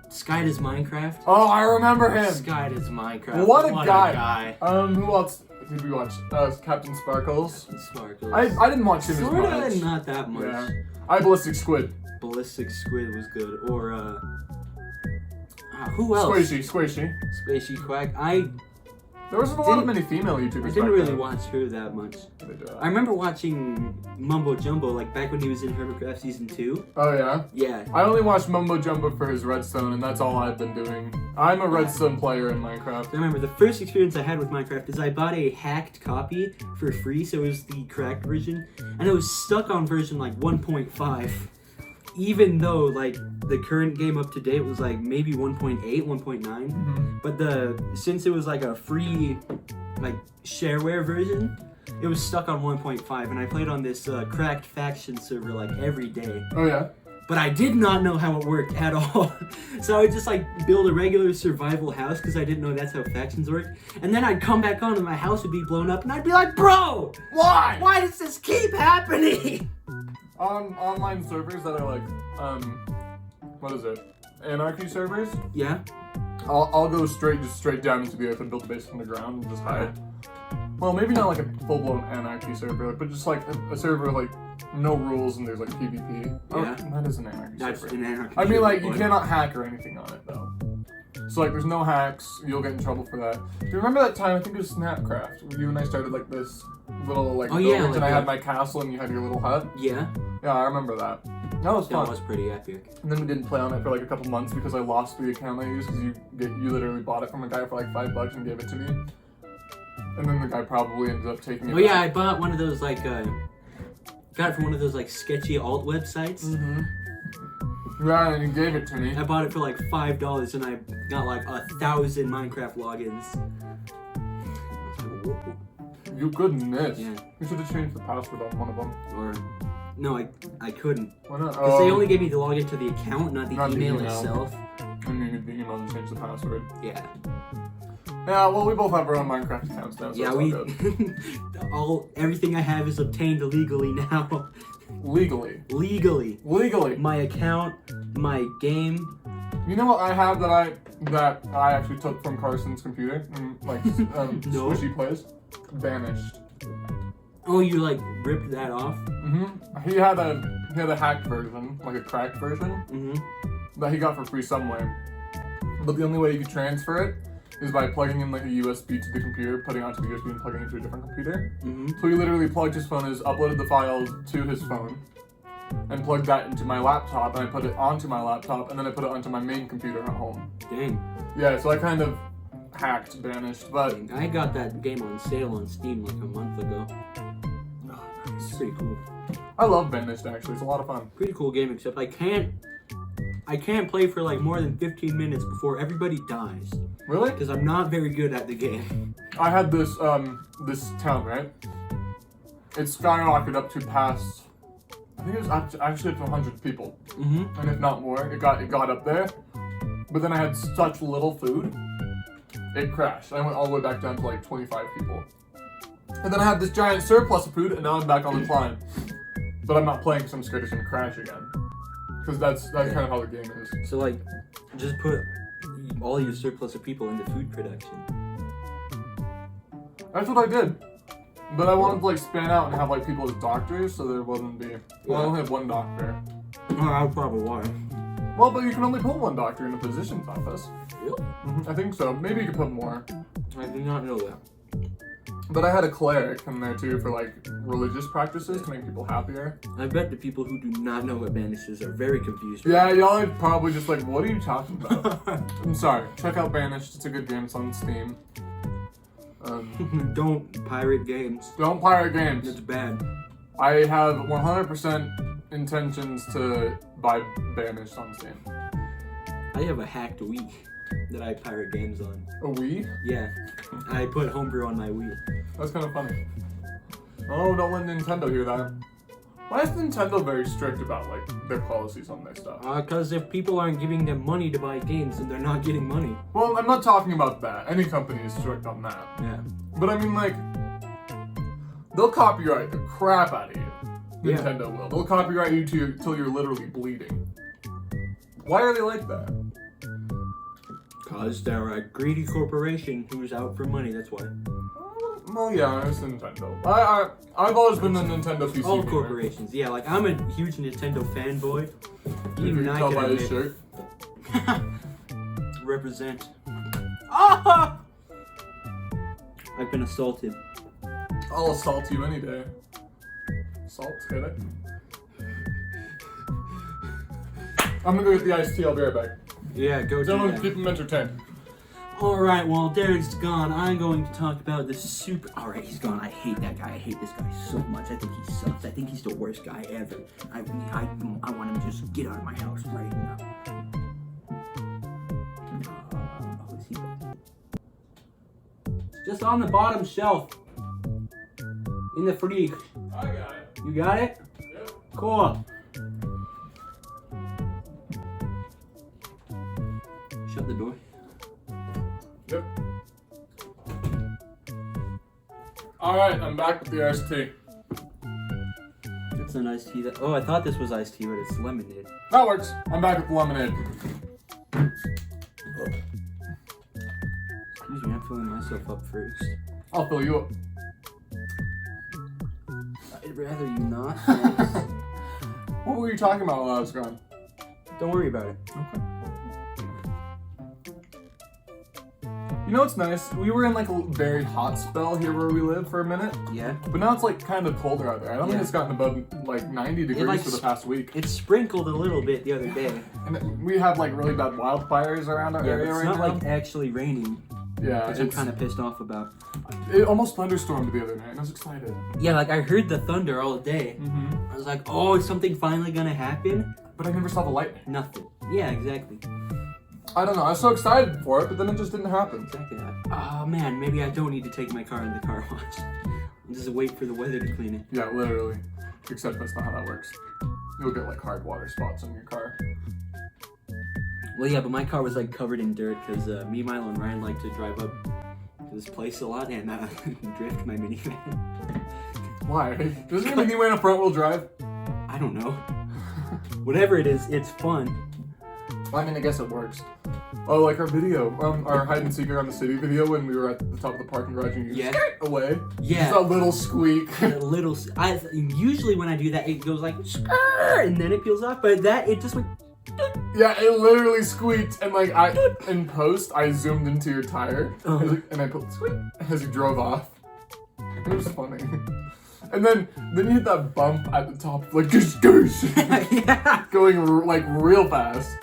[SPEAKER 1] Sky does Minecraft.
[SPEAKER 2] Oh, I remember him.
[SPEAKER 1] Sky does Minecraft.
[SPEAKER 2] What a guy. Who else did we watch? Captain Sparkles.
[SPEAKER 1] Sparkles.
[SPEAKER 2] I didn't watch him as much.
[SPEAKER 1] Sorta, not that much.
[SPEAKER 2] Yeah. I Ballistic Squid.
[SPEAKER 1] Ballistic Squid was good. Or, who else?
[SPEAKER 2] Squishy.
[SPEAKER 1] Squishy Quack.
[SPEAKER 2] There wasn't a lot of many female YouTubers.
[SPEAKER 1] I didn't really watch her that much. I remember watching Mumbo Jumbo, like back when he was in Hermitcraft Season 2.
[SPEAKER 2] Oh, yeah?
[SPEAKER 1] Yeah.
[SPEAKER 2] I only watched Mumbo Jumbo for his Redstone, and that's all I've been doing. I'm a Redstone player in Minecraft.
[SPEAKER 1] I remember the first experience I had with Minecraft is I bought a hacked copy for free, so it was the cracked version, and it was stuck on version like 1.5. Even though like the current game up to date was like maybe 1.8, 1.9, but since it was like a free like shareware version, it was stuck on 1.5, and I played on this cracked faction server like every day.
[SPEAKER 2] Oh yeah.
[SPEAKER 1] But I did not know how it worked at all. So I would just like build a regular survival house because I didn't know that's how factions work. And then I'd come back on and my house would be blown up and I'd be like, bro,
[SPEAKER 2] why?
[SPEAKER 1] Why does this keep happening?
[SPEAKER 2] On online servers that are like, what is it? Anarchy servers?
[SPEAKER 1] Yeah.
[SPEAKER 2] I'll go straight down into the earth and build a base on the ground and just hide. Well, maybe not like a full-blown anarchy server, but just like a server like no rules and there's like PvP.
[SPEAKER 1] Yeah.
[SPEAKER 2] That is an anarchy
[SPEAKER 1] That's
[SPEAKER 2] server.
[SPEAKER 1] an anarchy.
[SPEAKER 2] I mean,
[SPEAKER 1] server,
[SPEAKER 2] like, you
[SPEAKER 1] but-
[SPEAKER 2] cannot hack or anything on it, though. So, like, there's no hacks. You'll get in trouble for that. Do you remember that time, I think it was Snapcraft, where you and I started, like, this little, like,
[SPEAKER 1] Oh, yeah,
[SPEAKER 2] village,
[SPEAKER 1] like
[SPEAKER 2] and I
[SPEAKER 1] that.
[SPEAKER 2] had my castle and you had your little hut?
[SPEAKER 1] Yeah,
[SPEAKER 2] Yeah, I remember that. That was fun.
[SPEAKER 1] that was pretty epic.
[SPEAKER 2] And then we didn't play on it for, like, a couple months because I lost the account I used, because you literally bought it from a guy for, like, $5 and gave it to me. And then the guy probably ended up taking it
[SPEAKER 1] Oh yeah,
[SPEAKER 2] back.
[SPEAKER 1] I bought one of those like got it from one of those like sketchy alt websites.
[SPEAKER 2] Mm-hmm. Yeah, and you gave it to me.
[SPEAKER 1] I bought it for like $5 and I got like 1,000 Minecraft logins.
[SPEAKER 2] You goodness.
[SPEAKER 1] Yeah.
[SPEAKER 2] You should have changed the password on one of them.
[SPEAKER 1] Or no, I couldn't.
[SPEAKER 2] Why not?
[SPEAKER 1] Because they only gave me the login to the account, not the
[SPEAKER 2] Not the
[SPEAKER 1] email
[SPEAKER 2] email.
[SPEAKER 1] itself.
[SPEAKER 2] And you need the email to change the password.
[SPEAKER 1] Yeah.
[SPEAKER 2] Yeah, well, we both have our own Minecraft accounts now, so
[SPEAKER 1] Yeah,
[SPEAKER 2] it's
[SPEAKER 1] we
[SPEAKER 2] all good.
[SPEAKER 1] everything I have is obtained illegally now.
[SPEAKER 2] Legally.
[SPEAKER 1] Legally. My account, my game.
[SPEAKER 2] You know what I have that I actually took from Carson's computer? Like,
[SPEAKER 1] No.
[SPEAKER 2] Squishy Plays? Banished.
[SPEAKER 1] Oh, you like ripped that off?
[SPEAKER 2] Mm-hmm. He had a hacked version, like a cracked version,
[SPEAKER 1] Mm-hmm.
[SPEAKER 2] that he got for free somewhere. But the only way you could transfer it is by plugging in like a USB to the computer, putting it onto the USB and plugging it to a different computer.
[SPEAKER 1] Mm-hmm.
[SPEAKER 2] So he literally plugged his phone, uploaded the files to his phone, and plugged that into my laptop, and I put it onto my laptop, and then I put it onto my main computer at home.
[SPEAKER 1] Dang.
[SPEAKER 2] Yeah, so I kind of hacked Banished, but
[SPEAKER 1] I got that game on sale on Steam like a month ago. It's pretty cool.
[SPEAKER 2] I love Banished actually. It's a lot of fun.
[SPEAKER 1] Pretty cool game, except I can't play for like more than 15 minutes before everybody dies.
[SPEAKER 2] Really?
[SPEAKER 1] Because I'm not very good at the game.
[SPEAKER 2] I had this this town, right? It skyrocketed up to past, I think it was actually up to 100 people,
[SPEAKER 1] Mm-hmm.
[SPEAKER 2] and if not more. It got up there, but then I had such little food, it crashed. I went all the way back down to like 25 people, and then I had this giant surplus of food, and now I'm back on the climb. But I'm not playing because I'm scared it's gonna crash again, because that's kind of how the game is.
[SPEAKER 1] So like, just put all your surplus of people into food production.
[SPEAKER 2] That's what I did. But I wanted to like span out and have like people as doctors, so there wouldn't be. Well, I only have one doctor.
[SPEAKER 1] Oh, that's probably why.
[SPEAKER 2] Well, but you can only put one doctor in a physician's office.
[SPEAKER 1] Really?
[SPEAKER 2] I think so. Maybe you could put more.
[SPEAKER 1] I did not know that.
[SPEAKER 2] But I had a cleric in there too for like religious practices to make people happier.
[SPEAKER 1] I bet the people who do not know what Banished is are very confused.
[SPEAKER 2] Yeah, y'all are probably just like, what are you talking about? I'm sorry. Check out Banished. It's a good game. It's on Steam.
[SPEAKER 1] Don't pirate games.
[SPEAKER 2] Don't pirate games.
[SPEAKER 1] It's bad.
[SPEAKER 2] I have 100% intentions to buy Banished on Steam.
[SPEAKER 1] I have a hacked Wii that I pirate games on.
[SPEAKER 2] A Wii?
[SPEAKER 1] Yeah. I put homebrew on my Wii.
[SPEAKER 2] That's kind of funny. Oh, don't let Nintendo hear that. Why is Nintendo very strict about like their policies on their stuff?
[SPEAKER 1] Because if people aren't giving them money to buy games, then they're not getting money.
[SPEAKER 2] Well, I'm not talking about that. Any company is strict on that.
[SPEAKER 1] Yeah.
[SPEAKER 2] But I mean, like, they'll copyright the crap out of you.
[SPEAKER 1] Yeah.
[SPEAKER 2] Nintendo will. They'll copyright you till you're literally bleeding. Why are they like that?
[SPEAKER 1] Because they're a greedy corporation who's out for money, that's why.
[SPEAKER 2] Well, yeah, it's Nintendo. I've always been a Nintendo PC
[SPEAKER 1] All
[SPEAKER 2] gamer.
[SPEAKER 1] corporations, yeah, like I'm a huge Nintendo fanboy.
[SPEAKER 2] You can
[SPEAKER 1] I
[SPEAKER 2] tell
[SPEAKER 1] can
[SPEAKER 2] by his
[SPEAKER 1] admit-
[SPEAKER 2] shirt.
[SPEAKER 1] Represent. Ah! I've been assaulted.
[SPEAKER 2] I'll assault you any day. Assault, get it? I'm gonna go get the iced tea. I'll be right back.
[SPEAKER 1] Yeah, go do
[SPEAKER 2] Someone
[SPEAKER 1] that.
[SPEAKER 2] keep them entertained.
[SPEAKER 1] Alright, while Derek's gone, I'm going to talk about the super... Alright, he's gone. I hate that guy. I hate this guy so much. I think he sucks. I think he's the worst guy ever. I want him to just get out of my house right now. Oh, is he back? It's just on the bottom shelf. In the fridge.
[SPEAKER 2] I got it.
[SPEAKER 1] You got it?
[SPEAKER 2] Yep.
[SPEAKER 1] Cool. Shut the door.
[SPEAKER 2] Yep. Alright, I'm back with the iced tea.
[SPEAKER 1] It's an iced tea that... Oh, I thought this was iced tea, but it's lemonade.
[SPEAKER 2] That works. I'm back with the lemonade.
[SPEAKER 1] Excuse me, I'm filling myself up first.
[SPEAKER 2] I'll fill you up.
[SPEAKER 1] I'd rather you not. Thanks.
[SPEAKER 2] What were you talking about while I was gone?
[SPEAKER 1] Don't worry about it.
[SPEAKER 2] Okay. You know what's nice? We were in like a very hot spell here where we live for a minute.
[SPEAKER 1] Yeah.
[SPEAKER 2] But now it's like kind of colder out there. I don't think it's gotten above like 90 degrees
[SPEAKER 1] like
[SPEAKER 2] for the past week.
[SPEAKER 1] It sprinkled a little bit the other day.
[SPEAKER 2] And we have like really bad wildfires around our area
[SPEAKER 1] it's
[SPEAKER 2] right
[SPEAKER 1] not
[SPEAKER 2] now.
[SPEAKER 1] like actually raining,
[SPEAKER 2] Yeah,
[SPEAKER 1] which I'm kind of pissed off about.
[SPEAKER 2] It almost thunderstormed the other night and I was excited.
[SPEAKER 1] Yeah, like I heard the thunder all day.
[SPEAKER 2] Mm-hmm.
[SPEAKER 1] I was like, oh, is something finally gonna happen?
[SPEAKER 2] But I never saw the lightning.
[SPEAKER 1] Nothing. Yeah, exactly.
[SPEAKER 2] I don't know. I was so excited for it, but then it just didn't happen.
[SPEAKER 1] Exactly. Oh man, maybe I don't need to take my car in the car wash. I'll just wait for the weather to clean it.
[SPEAKER 2] Yeah, literally. Except that's not how that works. You'll get like hard water spots on your car.
[SPEAKER 1] Well, yeah, but my car was like covered in dirt because me, Milo, and Ryan like to drive up to this place a lot and drift my minivan.
[SPEAKER 2] Why? Doesn't your minivan a front wheel drive?
[SPEAKER 1] I don't know. Whatever it is, it's fun.
[SPEAKER 2] Well, I mean, I guess it works. Oh, like our video, our hide and seek around the city video when we were at the top of the parking garage and you skirt away.
[SPEAKER 1] Yeah.
[SPEAKER 2] Just a little squeak.
[SPEAKER 1] Usually when I do that, it goes like skirt and then it peels off. But that it just went.
[SPEAKER 2] Yeah, it literally squeaked, and like in post, I zoomed into your tire, and I put squeak as you drove off. It was funny. And then you hit that bump at the top, like goose goose,
[SPEAKER 1] Yeah.
[SPEAKER 2] going like real fast.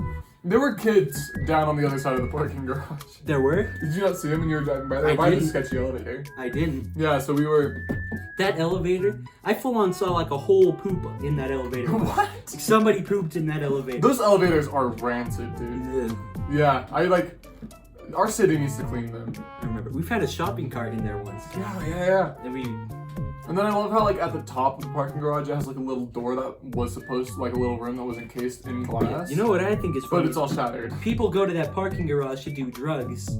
[SPEAKER 2] There were kids down on the other side of the parking garage.
[SPEAKER 1] There were?
[SPEAKER 2] Did you not see them when you were driving by? They were by the sketchy elevator.
[SPEAKER 1] I didn't.
[SPEAKER 2] Yeah, so we were.
[SPEAKER 1] That elevator, I full on saw like a whole poop in that elevator.
[SPEAKER 2] What?
[SPEAKER 1] Somebody pooped in that elevator.
[SPEAKER 2] Those elevators are rancid, dude.
[SPEAKER 1] Ugh.
[SPEAKER 2] Yeah, I like. Our city needs to clean them.
[SPEAKER 1] I remember. We've had a shopping cart in there once.
[SPEAKER 2] Yeah.
[SPEAKER 1] And we.
[SPEAKER 2] And then I love how like at the top of the parking garage it has like a little door that was supposed to, like a little room that was encased in glass.
[SPEAKER 1] You know what I think is funny?
[SPEAKER 2] But it's all shattered.
[SPEAKER 1] People go to that parking garage to do drugs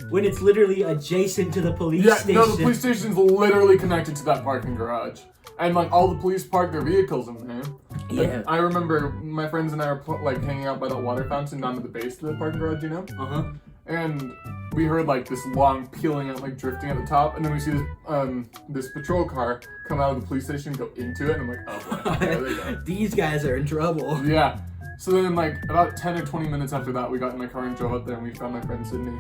[SPEAKER 1] when it's literally adjacent to the police station.
[SPEAKER 2] No, the police station's literally connected to that parking garage. And like all the police park their vehicles in there.
[SPEAKER 1] Yeah.
[SPEAKER 2] And I remember my friends and I were like hanging out by that water fountain down to the base of the parking garage, you know?
[SPEAKER 1] Uh-huh.
[SPEAKER 2] And we heard like this long peeling out, like drifting at the top, and then we see this patrol car come out of the police station and go into it, and I'm like, oh boy, there they go.
[SPEAKER 1] These guys are in trouble.
[SPEAKER 2] Yeah. So then like about 10 or 20 minutes after that, we got in my car and drove up there, and we found my friend Sydney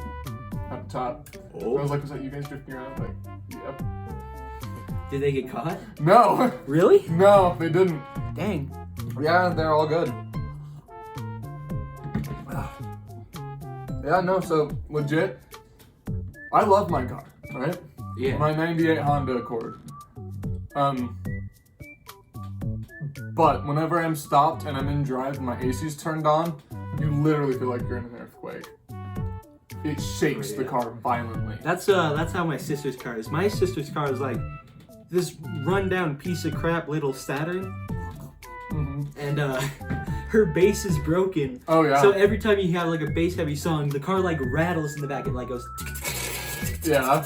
[SPEAKER 2] at the top.
[SPEAKER 1] Oh.
[SPEAKER 2] I was like, was that you guys drifting around? Like, yep.
[SPEAKER 1] Did they get caught?
[SPEAKER 2] No.
[SPEAKER 1] Really?
[SPEAKER 2] No, they didn't.
[SPEAKER 1] Dang.
[SPEAKER 2] Yeah, they're all good. Yeah, no, so legit, I love my car, right?
[SPEAKER 1] Yeah.
[SPEAKER 2] My 98 Honda Accord. But whenever I'm stopped and I'm in drive and my AC's turned on, you literally feel like you're in an earthquake. It shakes the car violently.
[SPEAKER 1] That's how my sister's car is. My sister's car is like this rundown piece of crap little Saturn.
[SPEAKER 2] Mm-hmm.
[SPEAKER 1] And her bass is broken.
[SPEAKER 2] Oh yeah.
[SPEAKER 1] So every time you have like a bass heavy song, the car like rattles in the back. It like goes.
[SPEAKER 2] Yeah.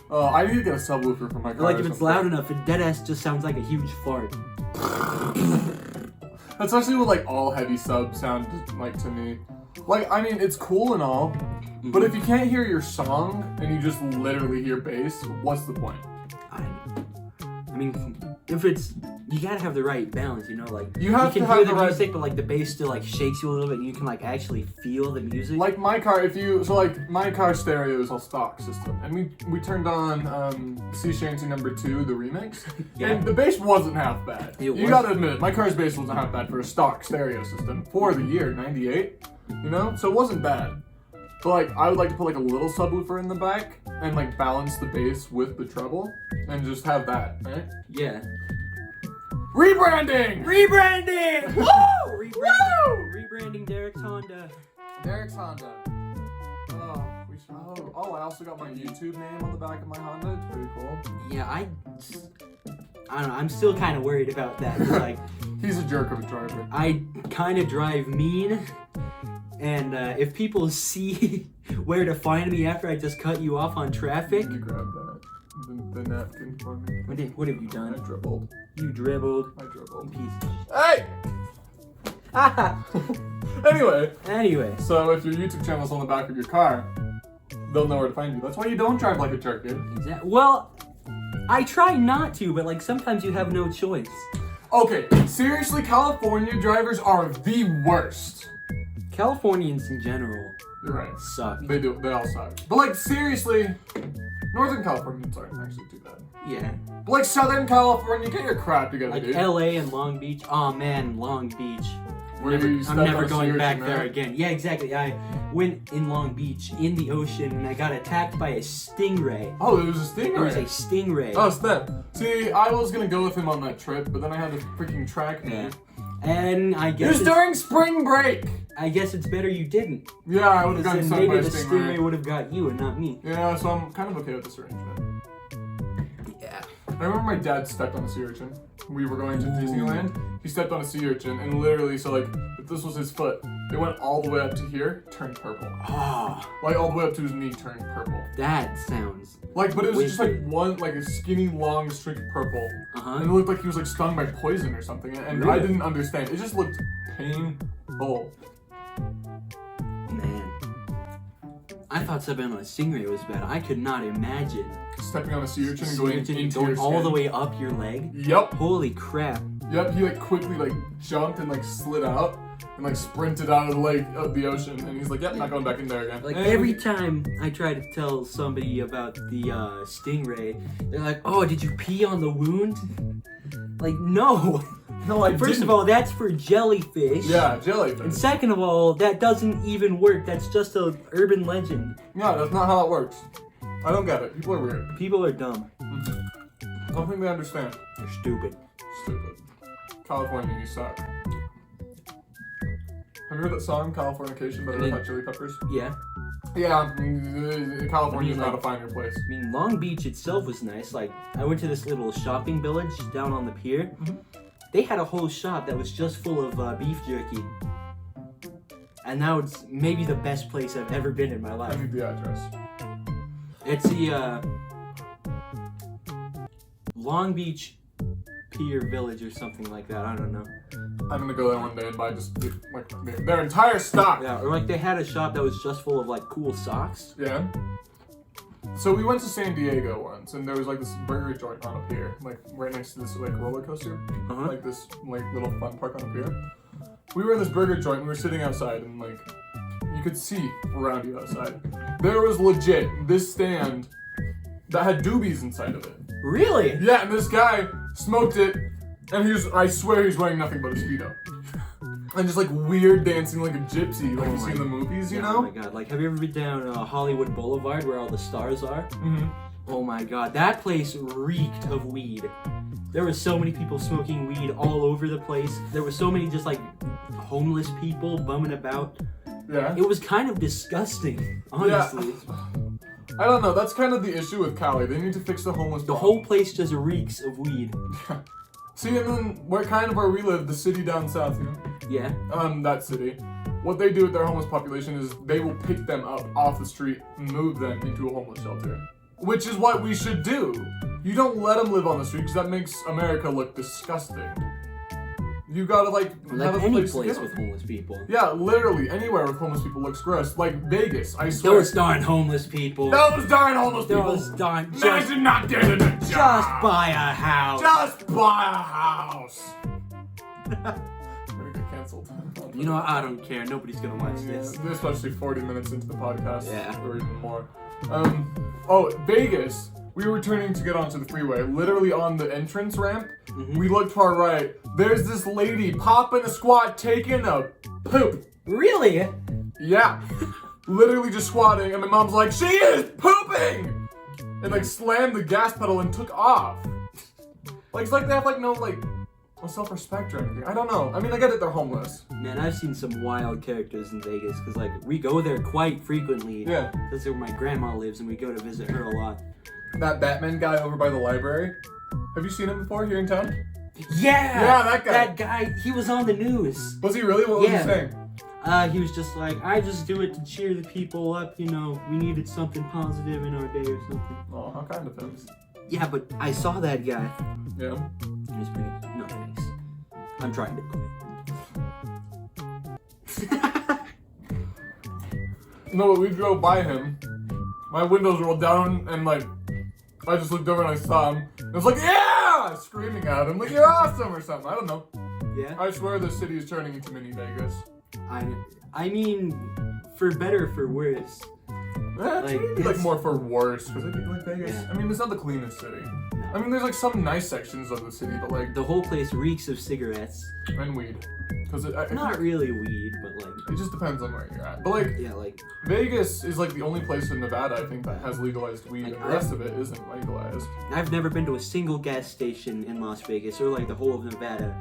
[SPEAKER 2] Oh, I need to get a subwoofer for my car.
[SPEAKER 1] Like if it's loud enough, it deadass just sounds like a huge fart.
[SPEAKER 2] That's actually what like all heavy subs sound like to me. Like, I mean, it's cool and all, but if you can't hear your song and you just literally hear bass, what's the point?
[SPEAKER 1] I mean, if it's, you gotta have the right balance, you know, like
[SPEAKER 2] You have
[SPEAKER 1] can
[SPEAKER 2] to have
[SPEAKER 1] hear
[SPEAKER 2] the
[SPEAKER 1] the
[SPEAKER 2] right-
[SPEAKER 1] music, but like the bass still like shakes you a little bit, and you can like actually feel the music.
[SPEAKER 2] Like my car, my car stereo is all stock system, and we turned on Sea Shanty number 2, the remix,
[SPEAKER 1] Yeah.
[SPEAKER 2] and the bass wasn't half bad.
[SPEAKER 1] It
[SPEAKER 2] You
[SPEAKER 1] wasn't.
[SPEAKER 2] gotta admit it, my car's bass wasn't half bad for a stock stereo system for the year '98, you know, so it wasn't bad. But like, I would like to put like a little subwoofer in the back and like balance the bass with the treble, and just have that, right?
[SPEAKER 1] Yeah.
[SPEAKER 2] Rebranding!
[SPEAKER 1] Rebranding!
[SPEAKER 2] Woo!
[SPEAKER 1] Rebranding Derek's Honda.
[SPEAKER 2] Derek's Honda. Oh, I also got my YouTube name on the back of my Honda. It's pretty cool.
[SPEAKER 1] Yeah, I don't know. I'm still kind of worried about that. 'Cause, like,
[SPEAKER 2] He's a jerk of a driver.
[SPEAKER 1] I kind of drive mean, and if people see where to find me after I just cut you off on traffic,
[SPEAKER 2] Can you grab that? The napkin for me.
[SPEAKER 1] what have you
[SPEAKER 2] I
[SPEAKER 1] done?
[SPEAKER 2] dribbled.
[SPEAKER 1] You dribbled.
[SPEAKER 2] I dribbled.
[SPEAKER 1] Piece.
[SPEAKER 2] Hey! Anyway,
[SPEAKER 1] Anyway,
[SPEAKER 2] so if your YouTube channel's on the back of your car, they'll know where to find you. That's why you don't drive like a jerk, dude.
[SPEAKER 1] well, I try not to, but like sometimes you have no choice.
[SPEAKER 2] Okay, seriously, California drivers are the worst.
[SPEAKER 1] Californians in general
[SPEAKER 2] You're right.
[SPEAKER 1] suck.
[SPEAKER 2] They do. They all suck. But like seriously, Northern Californians aren't actually too bad.
[SPEAKER 1] Yeah.
[SPEAKER 2] But like Southern California, get your crap together,
[SPEAKER 1] Like
[SPEAKER 2] dude.
[SPEAKER 1] LA and Long Beach. Oh man, Long Beach. I'm never going back there again. Yeah, exactly. I went in Long Beach in the ocean and I got attacked by a stingray.
[SPEAKER 2] Oh, it was a stingray.
[SPEAKER 1] It was a stingray.
[SPEAKER 2] Oh, snap. See, I was gonna go with him on that trip, but then I had to freaking track me.
[SPEAKER 1] Yeah. And I
[SPEAKER 2] It
[SPEAKER 1] guess
[SPEAKER 2] was during spring break.
[SPEAKER 1] I guess it's better you didn't.
[SPEAKER 2] Yeah, I would have gotten
[SPEAKER 1] Then
[SPEAKER 2] stung by
[SPEAKER 1] maybe
[SPEAKER 2] a
[SPEAKER 1] the
[SPEAKER 2] stingray.
[SPEAKER 1] stingray would have got you and not me.
[SPEAKER 2] Yeah, so I'm kind of okay with this arrangement.
[SPEAKER 1] Yeah.
[SPEAKER 2] I remember my dad stepped on a sea urchin. We were going to Disneyland. He stepped on a sea urchin, and literally, so like, if this was his foot, it went all the way up to here, turned purple.
[SPEAKER 1] Oh,
[SPEAKER 2] Like all the way up to his knee, turned purple.
[SPEAKER 1] that sounds.
[SPEAKER 2] Like, but it was just like
[SPEAKER 1] wicked.
[SPEAKER 2] one, like a skinny, long streak of purple,
[SPEAKER 1] Uh-huh.
[SPEAKER 2] and it looked like he was like stung by poison or something. And I
[SPEAKER 1] Really?
[SPEAKER 2] didn't understand. It just looked painful.
[SPEAKER 1] Man. I thought stepping on a stingray was bad. I could not imagine
[SPEAKER 2] Stepping on a sea urchin and
[SPEAKER 1] sea
[SPEAKER 2] going
[SPEAKER 1] urchin
[SPEAKER 2] into
[SPEAKER 1] going
[SPEAKER 2] your
[SPEAKER 1] all
[SPEAKER 2] skin.
[SPEAKER 1] the way up your leg.
[SPEAKER 2] Yep.
[SPEAKER 1] Holy crap.
[SPEAKER 2] Yep. He like quickly like jumped and like slid out and like sprinted out of the lake of the ocean. And he's like, "Yep, not going back in there again."
[SPEAKER 1] Like
[SPEAKER 2] And
[SPEAKER 1] every time I try to tell somebody about the stingray, they're like, "Oh, did you pee on the wound?" Like, no.
[SPEAKER 2] No, I
[SPEAKER 1] First
[SPEAKER 2] didn't.
[SPEAKER 1] of all, that's for jellyfish.
[SPEAKER 2] Yeah,
[SPEAKER 1] And
[SPEAKER 2] jellyfish.
[SPEAKER 1] second of all, that doesn't even work. That's just a urban legend.
[SPEAKER 2] No, that's not how it works. I don't get it. People are weird.
[SPEAKER 1] People are dumb.
[SPEAKER 2] I don't think they understand.
[SPEAKER 1] They're stupid.
[SPEAKER 2] Stupid. California, you suck. Have you heard that song, Californication, by the Red Hot Chili Peppers?
[SPEAKER 1] Yeah.
[SPEAKER 2] Yeah, California's
[SPEAKER 1] I mean,
[SPEAKER 2] not a finer place.
[SPEAKER 1] I mean, Long Beach itself was nice. Like, I went to this little shopping village down on the pier.
[SPEAKER 2] Mhm.
[SPEAKER 1] They had a whole shop that was just full of beef jerky. And now it's maybe the best place I've ever been in my
[SPEAKER 2] I
[SPEAKER 1] life.
[SPEAKER 2] need the address.
[SPEAKER 1] It's the Long Beach Pier Village or something like that. I don't know.
[SPEAKER 2] I'm gonna go there one day and buy just like their entire stock.
[SPEAKER 1] Yeah, or like they had a shop that was just full of like cool socks.
[SPEAKER 2] Yeah. So we went to San Diego once, and there was like this burger joint on a pier, like right next to this like roller coaster,
[SPEAKER 1] Uh-huh.
[SPEAKER 2] like this like little fun park on a pier. We were in this burger joint. We were sitting outside, and like you could see around you outside. There was legit this stand that had doobies inside of it.
[SPEAKER 1] Really?
[SPEAKER 2] Yeah, and this guy smoked it, and I swear he's wearing nothing but a Speedo. And just like weird dancing like a gypsy, like
[SPEAKER 1] Oh
[SPEAKER 2] you see
[SPEAKER 1] my-
[SPEAKER 2] in the movies, you
[SPEAKER 1] Oh
[SPEAKER 2] know?
[SPEAKER 1] my god! Like, have you ever been down Hollywood Boulevard where all the stars are?
[SPEAKER 2] Mm-hmm.
[SPEAKER 1] Oh my god, that place reeked of weed. There were so many people smoking weed all over the place. There were so many just like homeless people bumming about.
[SPEAKER 2] Yeah.
[SPEAKER 1] It was kind of disgusting, honestly.
[SPEAKER 2] I don't know. That's kind of the issue with Cali. They need to fix the homeless
[SPEAKER 1] The
[SPEAKER 2] problem.
[SPEAKER 1] whole place just reeks of weed.
[SPEAKER 2] See, and then where we live, the city down south, you know,
[SPEAKER 1] Yeah.
[SPEAKER 2] that city. What they do with their homeless population is they will pick them up off the street and move them into a homeless shelter, which is what we should do. You don't let them live on the street because that makes America look disgusting. You gotta like have
[SPEAKER 1] Like
[SPEAKER 2] a
[SPEAKER 1] any
[SPEAKER 2] place,
[SPEAKER 1] place
[SPEAKER 2] to
[SPEAKER 1] with
[SPEAKER 2] go.
[SPEAKER 1] homeless people.
[SPEAKER 2] Yeah, literally anywhere with homeless people looks gross. Like Vegas, I swear.
[SPEAKER 1] Those darn homeless people.
[SPEAKER 2] Those darn homeless people.
[SPEAKER 1] Those darn
[SPEAKER 2] Imagine not getting a job.
[SPEAKER 1] just buy a house.
[SPEAKER 2] Just buy a house. I'm gonna get canceled.
[SPEAKER 1] You know, I don't care. Nobody's gonna watch this.
[SPEAKER 2] Yeah, especially 40 minutes into the podcast.
[SPEAKER 1] Yeah.
[SPEAKER 2] Or even more. Vegas. We were turning to get onto the freeway. Literally on the entrance ramp.
[SPEAKER 1] Mhm.
[SPEAKER 2] We looked to our right. There's this lady popping a squat, taking a poop.
[SPEAKER 1] Really?
[SPEAKER 2] Yeah. Literally just squatting, and my mom's like, "She is pooping!" And like slammed the gas pedal and took off. Like it's like they have like no self-respect or anything. I don't know. I mean, I get it, they're homeless.
[SPEAKER 1] Man, I've seen some wild characters in Vegas because, like, we go there quite frequently.
[SPEAKER 2] Yeah.
[SPEAKER 1] That's where my grandma lives, and we go to visit her a lot.
[SPEAKER 2] That Batman guy over by the library. Have you seen him before here in town?
[SPEAKER 1] Yeah!
[SPEAKER 2] Yeah, that guy.
[SPEAKER 1] That guy, he was on the news.
[SPEAKER 2] Was he really? What was
[SPEAKER 1] Yeah.
[SPEAKER 2] he saying?
[SPEAKER 1] He was just like, I just do it to cheer the people up, you know, we needed something positive in our day or something.
[SPEAKER 2] Oh, how kind of him.
[SPEAKER 1] Yeah, but I saw that guy.
[SPEAKER 2] Yeah.
[SPEAKER 1] He was pretty, no thanks. I'm trying to quit.
[SPEAKER 2] No, but we drove by him. My windows rolled down and like, I just looked over and I saw him. I was like, yeah! Screaming at him, like, you're awesome or something. I don't know.
[SPEAKER 1] Yeah.
[SPEAKER 2] I swear the city is turning into mini Vegas.
[SPEAKER 1] I mean, for better or for worse.
[SPEAKER 2] Like more for worse, because I think like Vegas.
[SPEAKER 1] Yeah.
[SPEAKER 2] I mean, it's not the cleanest city. I mean, there's like some nice sections of the city, but like
[SPEAKER 1] The whole place reeks of cigarettes.
[SPEAKER 2] and weed. Because
[SPEAKER 1] Not really weed, but like.
[SPEAKER 2] it just depends on where you're at. But like
[SPEAKER 1] Yeah, like.
[SPEAKER 2] Vegas is like the only place in Nevada I think that has legalized weed.
[SPEAKER 1] Like,
[SPEAKER 2] And the rest of it isn't legalized.
[SPEAKER 1] I've never been to a single gas station in Las Vegas or like the whole of Nevada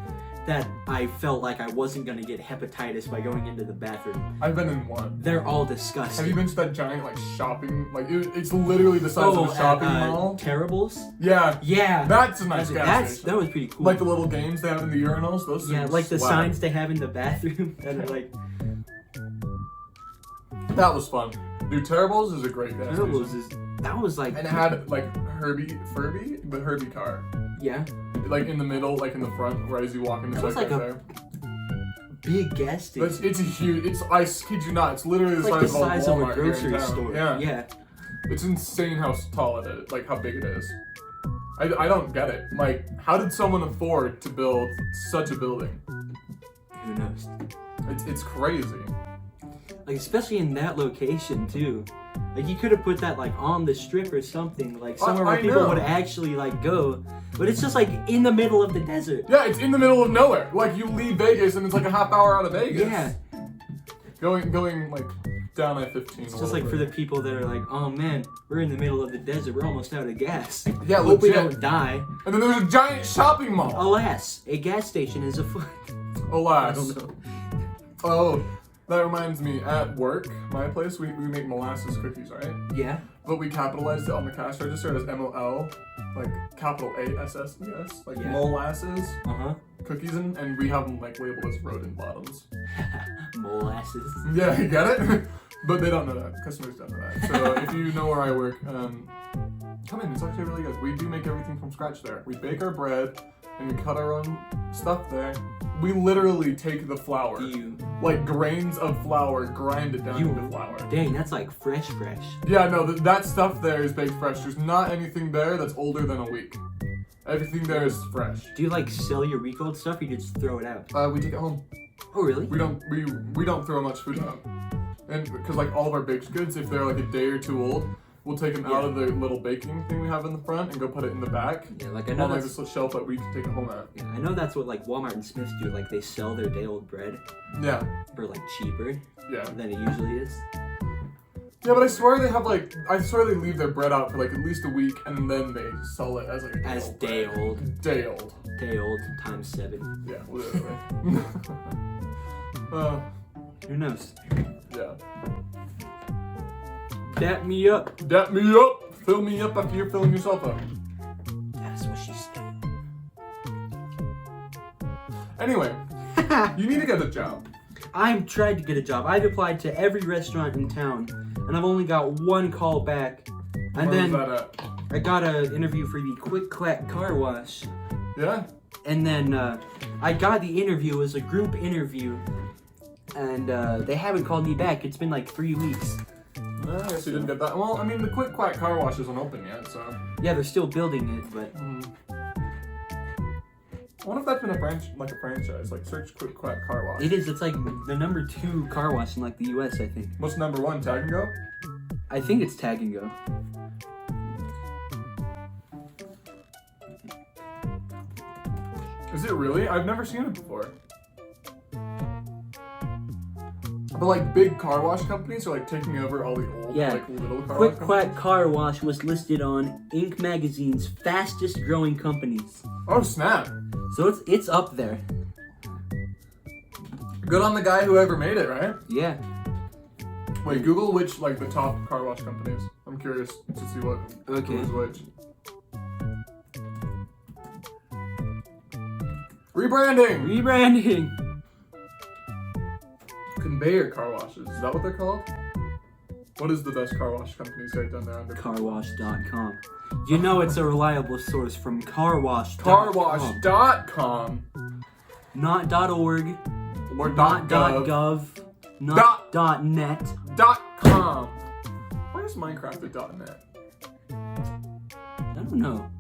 [SPEAKER 1] that I felt like I wasn't gonna get hepatitis by going into the bathroom.
[SPEAKER 2] I've been in one.
[SPEAKER 1] They're all disgusting.
[SPEAKER 2] Have you been to that giant like shopping? Like it's literally the size of a shopping mall.
[SPEAKER 1] Terribles?
[SPEAKER 2] Yeah.
[SPEAKER 1] Yeah.
[SPEAKER 2] That's a nice gas station.
[SPEAKER 1] That was pretty cool.
[SPEAKER 2] Like the little games they have in the urinals. Those
[SPEAKER 1] yeah,
[SPEAKER 2] things
[SPEAKER 1] like the
[SPEAKER 2] slap.
[SPEAKER 1] signs they have in the bathroom that are like.
[SPEAKER 2] That was fun. Dude, Terribles is a great gas
[SPEAKER 1] Terribles
[SPEAKER 2] station.
[SPEAKER 1] that was like.
[SPEAKER 2] And it had like Furby, the Herbie car.
[SPEAKER 1] Yeah.
[SPEAKER 2] Like in the middle, like in the front, right as you walk in. It's
[SPEAKER 1] That was
[SPEAKER 2] like
[SPEAKER 1] like
[SPEAKER 2] right
[SPEAKER 1] a
[SPEAKER 2] there.
[SPEAKER 1] big gas station.
[SPEAKER 2] But it's a huge. I kid you not. It's literally the
[SPEAKER 1] Like the
[SPEAKER 2] size
[SPEAKER 1] size
[SPEAKER 2] of a
[SPEAKER 1] of
[SPEAKER 2] Walmart
[SPEAKER 1] a
[SPEAKER 2] here in
[SPEAKER 1] grocery
[SPEAKER 2] town.
[SPEAKER 1] store.
[SPEAKER 2] Yeah.
[SPEAKER 1] Yeah.
[SPEAKER 2] It's insane how tall it is. Like how big it is. I don't get it. Like, how did someone afford to build such a building?
[SPEAKER 1] Who knows?
[SPEAKER 2] It's crazy.
[SPEAKER 1] Like especially in that location too. Like you could have put that like on the strip or something, like somewhere where
[SPEAKER 2] I
[SPEAKER 1] people
[SPEAKER 2] know.
[SPEAKER 1] would actually like go. But it's just like in the middle of the desert.
[SPEAKER 2] Yeah, it's in the middle of nowhere. Like you leave Vegas and it's like a half hour out of Vegas.
[SPEAKER 1] Yeah.
[SPEAKER 2] Going like down I-15.
[SPEAKER 1] It's just like for the people that are like, oh man, we're in the middle of the desert, we're almost out of gas.
[SPEAKER 2] Yeah,
[SPEAKER 1] Hope we
[SPEAKER 2] legit.
[SPEAKER 1] don't die.
[SPEAKER 2] And then there's a giant shopping mall.
[SPEAKER 1] Alas, a gas station is afoot. I
[SPEAKER 2] Alas.
[SPEAKER 1] don't know.
[SPEAKER 2] Oh, that reminds me. At work, my place, we make molasses cookies, right?
[SPEAKER 1] Yeah.
[SPEAKER 2] But we capitalized it on the cash register as MOL, like capital ASSES, like
[SPEAKER 1] Yeah.
[SPEAKER 2] molasses
[SPEAKER 1] Uh-huh.
[SPEAKER 2] cookies, and we have them like labeled as rodent bottoms.
[SPEAKER 1] Molasses.
[SPEAKER 2] Yeah, you get it? But they don't know that. Customers don't know that. So if you know where I work, come in. It's actually really good. We do make everything from scratch there. We bake our bread and we cut our own stuff there. We literally take the flour, like grains of flour, grind it down into flour.
[SPEAKER 1] Dang, that's like fresh.
[SPEAKER 2] Yeah, no, that stuff there is baked fresh. There's not anything there that's older than a week. Everything there is fresh.
[SPEAKER 1] Do you like sell your week-old stuff or you just throw it out?
[SPEAKER 2] We take it home.
[SPEAKER 1] Oh really?
[SPEAKER 2] We don't throw much food out. And because like all of our baked goods, if they're like a day or two old, we'll take them out of the little baking thing we have in the front and go put it in the back.
[SPEAKER 1] Yeah, like I know
[SPEAKER 2] on like
[SPEAKER 1] that's,
[SPEAKER 2] this shelf that we can take it home at.
[SPEAKER 1] yeah, I know that's what like Walmart and Smith's do. Like they sell their day-old bread
[SPEAKER 2] Yeah.
[SPEAKER 1] for like cheaper
[SPEAKER 2] Yeah.
[SPEAKER 1] than it usually is.
[SPEAKER 2] Yeah, but I swear they leave their bread out for like at least a week and then they sell it as like a
[SPEAKER 1] As
[SPEAKER 2] day old.
[SPEAKER 1] day old times 7.
[SPEAKER 2] Yeah, literally.
[SPEAKER 1] Who knows?
[SPEAKER 2] Yeah.
[SPEAKER 1] Dap me up.
[SPEAKER 2] Dap me up. Fill me up after you're filling yourself up.
[SPEAKER 1] That's what she said.
[SPEAKER 2] Anyway, you need to get a job.
[SPEAKER 1] I'm trying to get a job. I've applied to every restaurant in town, and I've only got one call back. And
[SPEAKER 2] Where was
[SPEAKER 1] then
[SPEAKER 2] that at?
[SPEAKER 1] I got an interview for the Quick Clack Car Wash.
[SPEAKER 2] Yeah?
[SPEAKER 1] And then I got the interview. It was a group interview. And they haven't called me back. It's been like 3 weeks.
[SPEAKER 2] I guess you didn't get that. Well, I mean, the Quick Quack car wash isn't open yet, so.
[SPEAKER 1] Yeah, they're still building it, but...
[SPEAKER 2] I wonder if that's been a franchise. Like, search Quick Quack car wash.
[SPEAKER 1] It is. It's like the number 2 car wash in like the US, I think.
[SPEAKER 2] What's number 1? Tag and Go?
[SPEAKER 1] I think it's Tag and Go.
[SPEAKER 2] Is it really? I've never seen it before. But like big car wash companies are like taking over all the old like little car
[SPEAKER 1] Quick
[SPEAKER 2] wash
[SPEAKER 1] Quack
[SPEAKER 2] companies.
[SPEAKER 1] Car Wash was listed on Inc. magazine's fastest growing companies.
[SPEAKER 2] Oh snap!
[SPEAKER 1] So it's up there.
[SPEAKER 2] Good on the guy who ever made it, right?
[SPEAKER 1] Yeah.
[SPEAKER 2] Wait, Google which like the top car wash companies. I'm curious to see what who is which.
[SPEAKER 1] Rebranding.
[SPEAKER 2] Conveyor car washes. Is that what they're called? What is the best car wash company site down there under?
[SPEAKER 1] Carwash.com. You know it's a reliable source from Carwash.
[SPEAKER 2] Carwash.com.
[SPEAKER 1] Not .org.
[SPEAKER 2] Or
[SPEAKER 1] Not
[SPEAKER 2] .gov.
[SPEAKER 1] Not .net.
[SPEAKER 2] .com. Why is Minecraft a .net?
[SPEAKER 1] I don't know.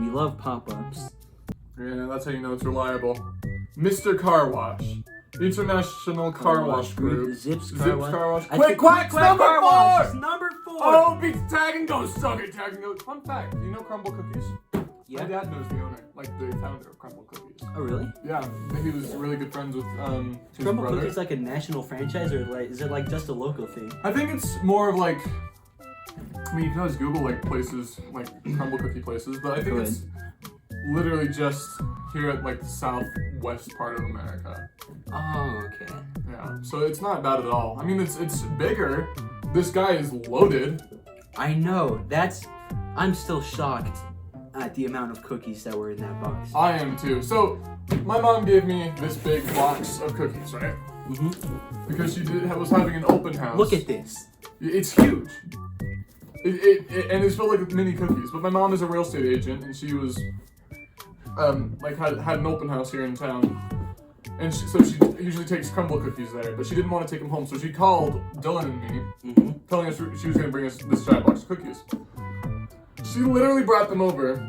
[SPEAKER 1] we love pop-ups.
[SPEAKER 2] Yeah, that's how you know it's reliable. Mr. Car Wash. International Car Wash Group.
[SPEAKER 1] Zips Car Wash.
[SPEAKER 2] Quick, Quacks, number
[SPEAKER 1] Car
[SPEAKER 2] 4!
[SPEAKER 1] Wash is number 4!
[SPEAKER 2] Oh, beats Tag and Go, suck it, Tag and Go. Fun fact, do you know Crumble Cookies?
[SPEAKER 1] Yeah.
[SPEAKER 2] My dad knows the owner, like the founder of Crumble Cookies.
[SPEAKER 1] Oh, really?
[SPEAKER 2] Yeah, he was really good friends with his
[SPEAKER 1] Crumble
[SPEAKER 2] brother.
[SPEAKER 1] Cookies like a national franchise, or like is it like just a local thing?
[SPEAKER 2] I think it's more of like, I mean, you can always Google like places, like Crumble Cookie places, but I think it's literally just here at like the southwest part of America.
[SPEAKER 1] Oh, okay.
[SPEAKER 2] Yeah, so it's not bad at all. I mean, it's bigger. This guy is loaded.
[SPEAKER 1] I know. I'm still shocked at the amount of cookies that were in that box.
[SPEAKER 2] I am too. So, my mom gave me this big box of cookies, right?
[SPEAKER 1] Mm-hmm.
[SPEAKER 2] Because she was having an open house.
[SPEAKER 1] Look at this.
[SPEAKER 2] It's huge. And it's filled like with mini cookies. But my mom is a real estate agent, and she was like had an open house here in town. And so she usually takes Crumble Cookies there, but she didn't want to take them home, so she called Dylan and me, telling us she was going to bring us this giant box of cookies. She literally brought them over,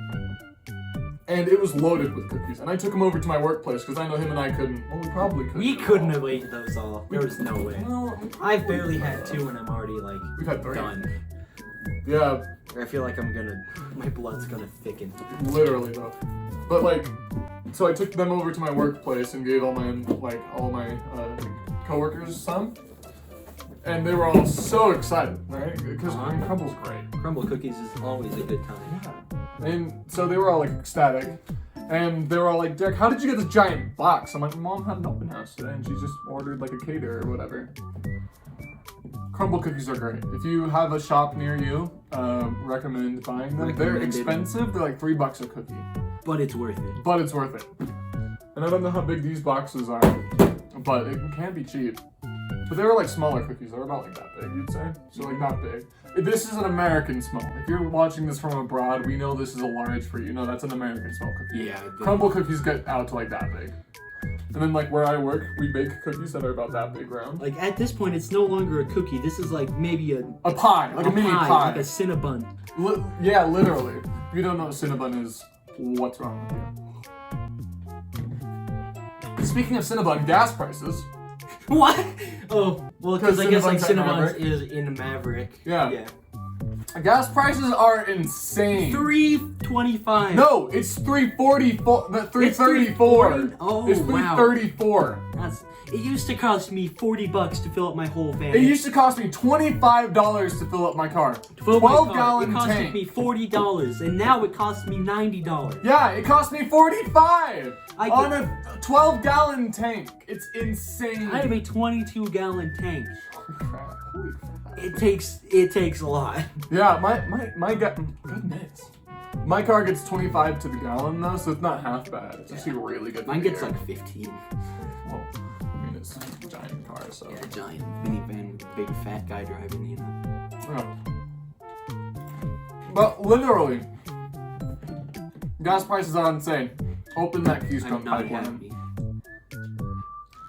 [SPEAKER 2] and it was loaded with cookies. And I took them over to my workplace because I know him and I couldn't. Well, we probably couldn't.
[SPEAKER 1] We couldn't have eaten those all. There was no way.
[SPEAKER 2] Well,
[SPEAKER 1] I've barely had 2 and I'm already like
[SPEAKER 2] we've had 3.
[SPEAKER 1] done.
[SPEAKER 2] Yeah,
[SPEAKER 1] I feel like my blood's gonna thicken.
[SPEAKER 2] literally though. But like, so I took them over to my workplace and gave all my coworkers some, and they were all so excited, right? Because Crumble's great.
[SPEAKER 1] Crumble Cookies is always a good time.
[SPEAKER 2] Yeah. And so they were all like ecstatic, and they were all like, "Derek, how did you get this giant box?" I'm like, "Mom had an open house today, and she just ordered like a caterer or whatever." Crumble Cookies are great. If you have a shop near you, recommend buying them. They're expensive. They're like $3 a cookie.
[SPEAKER 1] But it's worth it.
[SPEAKER 2] But it's worth it. And I don't know how big these boxes are, but it can be cheap. But they were like smaller cookies. They were about like that big, you'd say. So like not big. This is an American small. If you're watching this from abroad, we know this is a large for you. No, that's an American small cookie.
[SPEAKER 1] Yeah.
[SPEAKER 2] Crumble Cookies get out to like that big. And then like where I work, we bake cookies that are about that big round.
[SPEAKER 1] Like at this point, it's no longer a cookie. This is like maybe a
[SPEAKER 2] pie, like a mini pie.
[SPEAKER 1] Like a Cinnabon.
[SPEAKER 2] Yeah, literally. If you don't know what Cinnabon is, what's wrong with you? Speaking of Cinnabon, gas prices.
[SPEAKER 1] What? Oh, well, because I guess like
[SPEAKER 2] Cinnabon's
[SPEAKER 1] Cinnabons is in Maverick.
[SPEAKER 2] Yeah. Gas prices are insane.
[SPEAKER 1] $3.25.
[SPEAKER 2] No, it's $3.44. $3.34.
[SPEAKER 1] Oh,
[SPEAKER 2] it's
[SPEAKER 1] wow.
[SPEAKER 2] $3.34.
[SPEAKER 1] It used to cost me $40 to fill up my whole van.
[SPEAKER 2] It used to cost me $25 to fill up my car. 12-gallon tank.
[SPEAKER 1] It cost me $40, and now it costs me $90.
[SPEAKER 2] Yeah, it cost me $45 on a 12-gallon tank. It's insane.
[SPEAKER 1] I have a 22-gallon tank.
[SPEAKER 2] Holy crap. Holy crap.
[SPEAKER 1] It takes a lot.
[SPEAKER 2] Yeah, goodness. My car gets 25 to the gallon though, so it's not half bad. It's actually really good.
[SPEAKER 1] Mine gets like 15.
[SPEAKER 2] Well, I mean it's a giant car, so.
[SPEAKER 1] Yeah, giant minivan with a big fat guy driving, you know.
[SPEAKER 2] Yeah. But literally, gas prices are insane. Open that Keystone
[SPEAKER 1] I'm not
[SPEAKER 2] pipeline.
[SPEAKER 1] happy.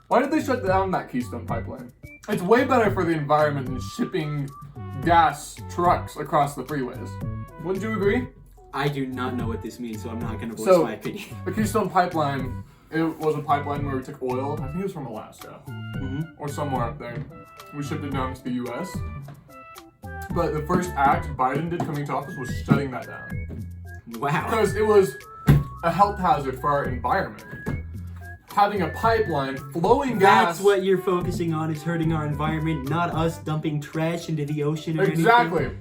[SPEAKER 2] Why did they shut down that Keystone pipeline? It's way better for the environment than shipping gas trucks across the freeways. Wouldn't you agree?
[SPEAKER 1] I do not know what this means, so I'm not going to voice my opinion.
[SPEAKER 2] The Keystone pipeline, it was a pipeline where we took oil. I think it was from Alaska or somewhere up there. We shipped it down to the U.S. But the first act Biden did coming to office was shutting that down.
[SPEAKER 1] Wow.
[SPEAKER 2] Because it was a health hazard for our environment. Having a pipeline flowing gas.
[SPEAKER 1] That's what you're focusing on, is hurting our environment, not us dumping trash into the ocean or
[SPEAKER 2] Exactly.
[SPEAKER 1] anything.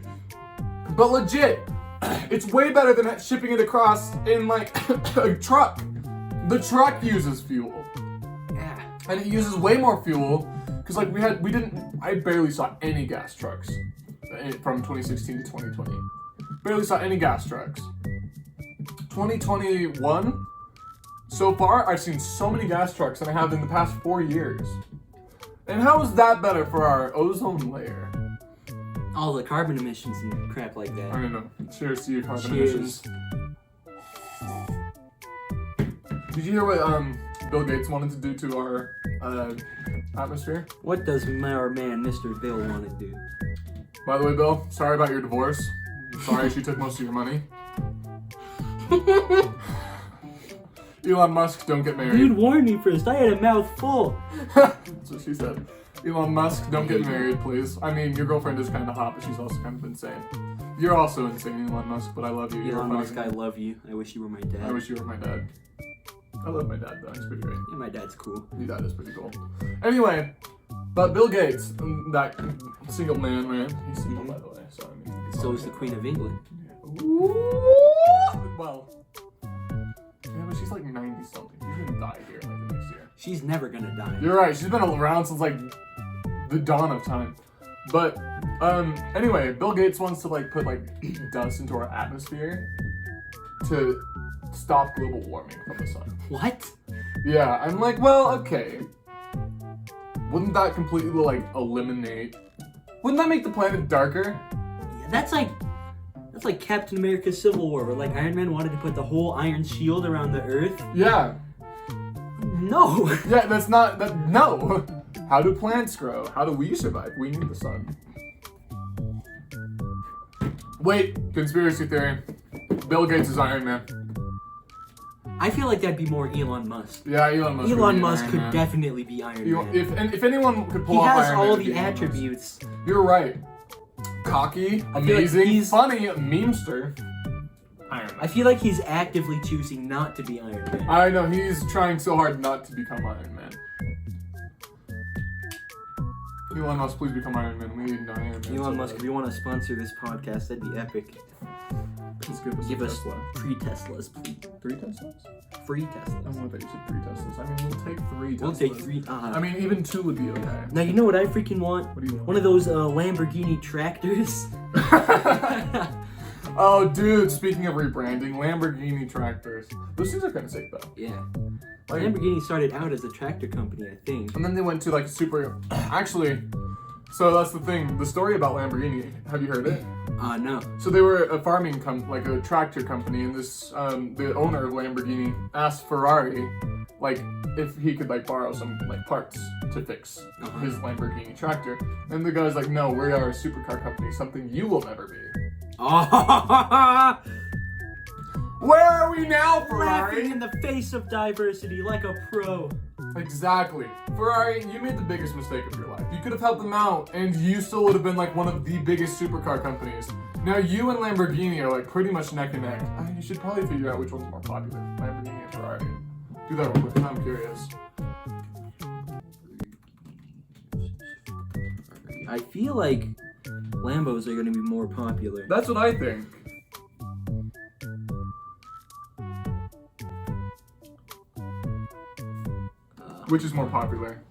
[SPEAKER 2] But legit, it's way better than shipping it across in like a truck. The truck uses fuel.
[SPEAKER 1] Yeah.
[SPEAKER 2] And it uses way more fuel because like I barely saw any gas trucks from 2016 to 2020. Barely saw any gas trucks. 2021, so far I've seen so many gas trucks than I have in the past 4 years. And how is that better for our ozone layer?
[SPEAKER 1] All the carbon emissions and crap like that.
[SPEAKER 2] I don't know. Cheers to your carbon
[SPEAKER 1] Cheers.
[SPEAKER 2] emissions. Did you hear what Bill Gates wanted to do to our atmosphere?
[SPEAKER 1] What does our man, Mr. Bill, want to do?
[SPEAKER 2] By the way, Bill, sorry about your divorce. Sorry she took most of your money. Elon Musk, don't get married.
[SPEAKER 1] Dude, warn me first. I had a mouthful.
[SPEAKER 2] That's what she said. Elon Musk, don't get married, please. I mean, your girlfriend is kind of hot, but she's also kind of insane. You're also insane, Elon Musk, but I love you.
[SPEAKER 1] Elon Musk, I love you. I wish you were my dad.
[SPEAKER 2] I wish you were my dad. I love my dad, though. He's pretty great.
[SPEAKER 1] Yeah, my dad's cool.
[SPEAKER 2] Your dad is pretty cool. Anyway, but Bill Gates, that single man, he's single, by the way, so I mean...
[SPEAKER 1] So is the Queen of England.
[SPEAKER 2] Well... Yeah, but she's like 90-something. She's gonna die here like the next year.
[SPEAKER 1] She's never gonna die.
[SPEAKER 2] You're right. She's been around since like the dawn of time. But anyway, Bill Gates wants to like put like dust into our atmosphere to stop global warming from the sun.
[SPEAKER 1] What?
[SPEAKER 2] Yeah, I'm like, well, okay. Wouldn't that completely like eliminate? Wouldn't that make the planet darker?
[SPEAKER 1] Yeah, that's like Captain America's Civil War, where like Iron Man wanted to put the whole iron shield around the Earth.
[SPEAKER 2] Yeah.
[SPEAKER 1] No.
[SPEAKER 2] Yeah, that's not that. No. How do plants grow? How do we survive? We need the sun. Wait, conspiracy theory. Bill Gates is Iron Man.
[SPEAKER 1] I feel like that'd be more Elon Musk.
[SPEAKER 2] Yeah, Elon Musk.
[SPEAKER 1] Elon Musk could definitely be Iron Man.
[SPEAKER 2] If anyone could pull
[SPEAKER 1] he
[SPEAKER 2] off
[SPEAKER 1] has
[SPEAKER 2] Iron
[SPEAKER 1] all
[SPEAKER 2] Man,
[SPEAKER 1] the attributes.
[SPEAKER 2] You're right. Cocky, amazing, funny, memester. Iron Man.
[SPEAKER 1] I feel like he's actively choosing not to be Iron Man.
[SPEAKER 2] I know, he's trying so hard not to become Iron Man. Elon Musk, please become Iron Man. We need an Iron Man.
[SPEAKER 1] Elon Musk, if you want to sponsor this podcast, that'd be epic.
[SPEAKER 2] Please
[SPEAKER 1] give us free Teslas, please.
[SPEAKER 2] 3 Teslas?
[SPEAKER 1] Free Teslas.
[SPEAKER 2] I don't know that you said 3 Teslas. I mean, we'll take 3 Teslas.
[SPEAKER 1] We'll take 3.
[SPEAKER 2] I mean, even 2 would be okay.
[SPEAKER 1] Now, you know what I freaking want?
[SPEAKER 2] What do you want?
[SPEAKER 1] One of those Lamborghini tractors.
[SPEAKER 2] Oh, dude, speaking of rebranding, Lamborghini tractors. Those things are kind of sick, though.
[SPEAKER 1] Yeah.
[SPEAKER 2] Like,
[SPEAKER 1] Lamborghini started out as a tractor company, I think.
[SPEAKER 2] And then they went to, like, super... Actually, so that's the thing. The story about Lamborghini, have you heard it?
[SPEAKER 1] No.
[SPEAKER 2] So they were a farming like a tractor company, and this the owner of Lamborghini asked Ferrari, like, if he could like borrow some like parts to fix his Lamborghini tractor, and the guy's like, no, we are a supercar company, something you will never be. Where are we now, Ferrari?
[SPEAKER 1] Laughing in the face of diversity like a pro.
[SPEAKER 2] Exactly. Ferrari, you made the biggest mistake of your life. You could have helped them out, and you still would have been like one of the biggest supercar companies. Now you and Lamborghini are like pretty much neck and neck. I mean, you should probably figure out which one's more popular, Lamborghini or Ferrari. Do that real quick. I'm curious.
[SPEAKER 1] I feel like Lambos are going to be more popular.
[SPEAKER 2] That's what I think. Which is more popular?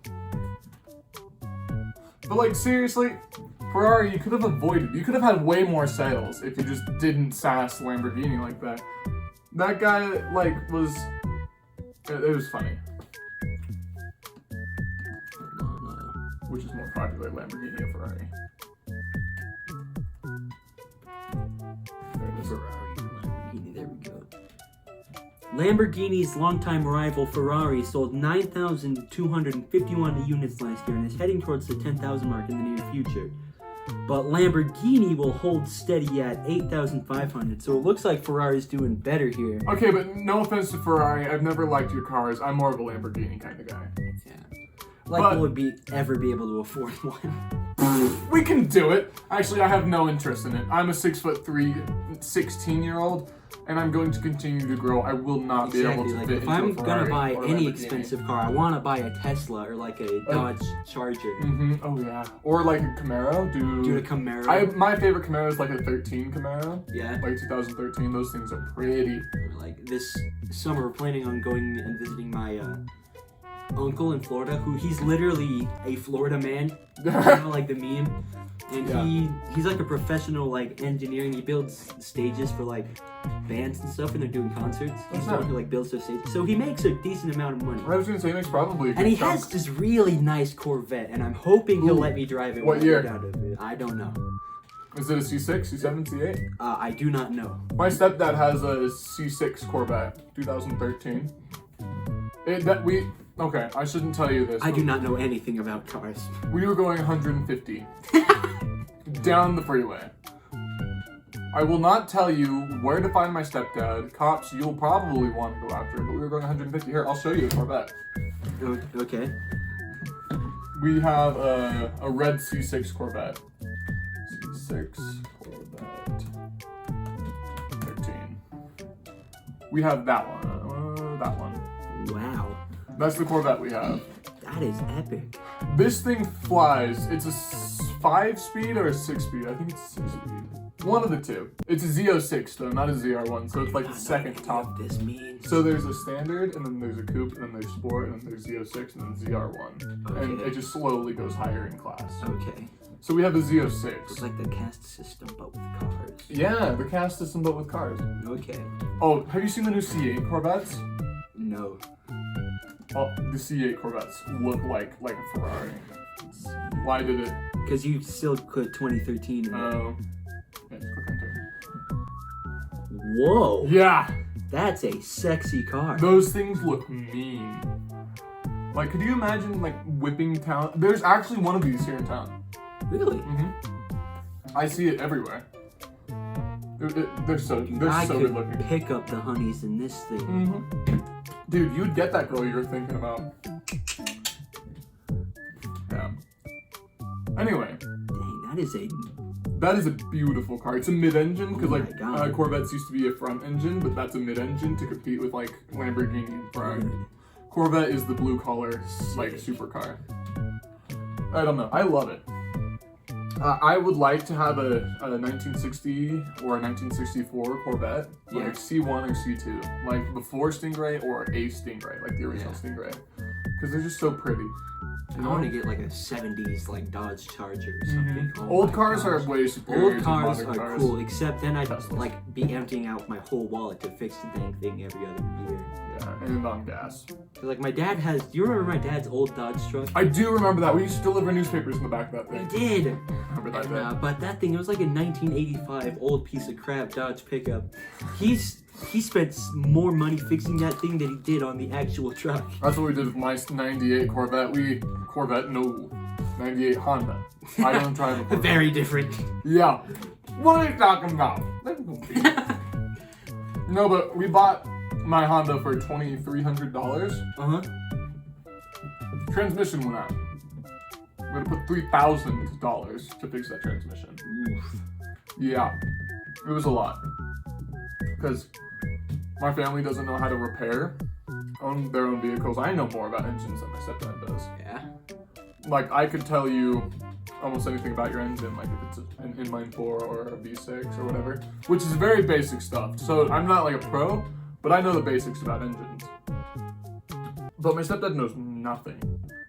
[SPEAKER 2] But like, seriously, Ferrari, you could have had way more sales if you just didn't sass Lamborghini like that. That guy, like, it was funny. Which is more popular, Lamborghini or Ferrari?
[SPEAKER 1] Ferrari, Lamborghini, there we go. Lamborghini's longtime rival Ferrari sold 9,251 units last year and is heading towards the 10,000 mark in the near future. But Lamborghini will hold steady at 8,500, so it looks like Ferrari's doing better here.
[SPEAKER 2] Okay, but no offense to Ferrari, I've never liked your cars. I'm more of a Lamborghini kind of guy.
[SPEAKER 1] Yeah. Like, will we ever be able to afford one?
[SPEAKER 2] We can do it. Actually, I have no interest in it. I'm a 6'3", 16-year-old, and I'm going to continue to grow. I will not be able to fit into a Ferrari.
[SPEAKER 1] If I'm gonna buy any
[SPEAKER 2] Lamborghini.
[SPEAKER 1] Expensive car, I want to buy a Tesla or like a Dodge Charger.
[SPEAKER 2] Oh yeah. Or like a Camaro,
[SPEAKER 1] Dude, a Camaro.
[SPEAKER 2] My favorite Camaro is like a 13 Camaro.
[SPEAKER 1] Yeah.
[SPEAKER 2] Like 2013. Those things are pretty.
[SPEAKER 1] Like this summer, we're planning on going and visiting my uncle in Florida, who he's literally a Florida man. You know, like the meme. And he's like a professional like engineer, and he builds stages for like bands and stuff when they're doing concerts. He's the one who like builds their stage. So he makes a decent amount of money.
[SPEAKER 2] I was gonna say he makes probably a good
[SPEAKER 1] And he
[SPEAKER 2] chunk.
[SPEAKER 1] has this really nice Corvette, and I'm hoping he'll let me drive it.
[SPEAKER 2] What year?
[SPEAKER 1] Out of it. I don't know.
[SPEAKER 2] Is it a C6, C7, C8?
[SPEAKER 1] I do not know.
[SPEAKER 2] My stepdad has a C6 Corvette, 2013. Okay, I shouldn't tell you this.
[SPEAKER 1] I do not know anything about cars.
[SPEAKER 2] We were going 150 down the freeway. I will not tell you where to find my stepdad. Cops, you'll probably want to go after, but we were going 150. Here, I'll show you the Corvette.
[SPEAKER 1] Okay.
[SPEAKER 2] We have a red C6 Corvette. C6 Corvette 13. We have that one. That one.
[SPEAKER 1] Wow.
[SPEAKER 2] That's the Corvette we have.
[SPEAKER 1] That is epic.
[SPEAKER 2] This thing flies. It's a 5-speed or a 6-speed. I think it's 6-speed. One of the two. It's a Z06 though, not a ZR1. So it's like the second top.
[SPEAKER 1] This means.
[SPEAKER 2] So there's a standard, and then there's a coupe, and then there's sport, and then there's Z06, and then ZR1.
[SPEAKER 1] Okay.
[SPEAKER 2] And it just slowly goes higher in class.
[SPEAKER 1] Okay.
[SPEAKER 2] So we have the Z06.
[SPEAKER 1] It's like the caste system, but with cars.
[SPEAKER 2] Yeah, the caste system, but with cars.
[SPEAKER 1] Okay.
[SPEAKER 2] Oh, have you seen the new C8 Corvettes?
[SPEAKER 1] No.
[SPEAKER 2] Oh, the C8 Corvettes look like a Ferrari. Why did it?
[SPEAKER 1] Because you still put 2013 in there.
[SPEAKER 2] Oh. Yeah, just click enter.
[SPEAKER 1] Whoa.
[SPEAKER 2] Yeah!
[SPEAKER 1] That's a sexy car.
[SPEAKER 2] Those things look mean. Like, could you imagine, like, whipping town? There's actually one of these here in town.
[SPEAKER 1] Really?
[SPEAKER 2] Mm-hmm. I see it everywhere. They're so
[SPEAKER 1] Dude,
[SPEAKER 2] good looking.
[SPEAKER 1] Pick up the honeys in this thing.
[SPEAKER 2] Mm-hmm. Dude, you'd get that girl you were thinking about. Yeah. Anyway.
[SPEAKER 1] Dang,
[SPEAKER 2] that is a beautiful car. It's a mid-engine, because Corvettes used to be a front engine, but that's a mid-engine to compete with like Lamborghini and Ferrari. Corvette is the blue-collar, like, supercar. I don't know. I love it. I would like to have a 1960 or a 1964 Corvette, like C1 or C2, like before Stingray or a Stingray, like the original Stingray, because they're just so pretty.
[SPEAKER 1] I want to get like a 70s like Dodge Charger or something.
[SPEAKER 2] Mm-hmm. Old cars are way superior
[SPEAKER 1] Old
[SPEAKER 2] to
[SPEAKER 1] cars
[SPEAKER 2] modern
[SPEAKER 1] are
[SPEAKER 2] cars.
[SPEAKER 1] cool, except then I'd like be emptying out my whole wallet to fix the dang thing every other year.
[SPEAKER 2] Yeah, and on gas.
[SPEAKER 1] Like my dad has. Do you remember my dad's old Dodge truck?
[SPEAKER 2] I do remember that. We used to deliver newspapers in the back of that thing.
[SPEAKER 1] We did.
[SPEAKER 2] Remember that thing?
[SPEAKER 1] But that thing, it was like a 1985 old piece of crap Dodge pickup. He spent more money fixing that thing than he did on the actual truck.
[SPEAKER 2] That's what we did with my 98 Corvette. 98 Honda. I don't drive a Corvette.
[SPEAKER 1] Very different.
[SPEAKER 2] Yeah. What are you talking about? No, but we bought my Honda for $2,300. Transmission went out. We're gonna put $3,000 to fix that transmission.
[SPEAKER 1] Oof.
[SPEAKER 2] Yeah. It was a lot. Because my family doesn't know how to repair their own vehicles. I know more about engines than my stepdad does.
[SPEAKER 1] Yeah.
[SPEAKER 2] Like, I could tell you almost anything about your engine, like if it's an inline 4 or a V6 or whatever, which is very basic stuff. So I'm not like a pro, but I know the basics about engines. But my stepdad knows nothing.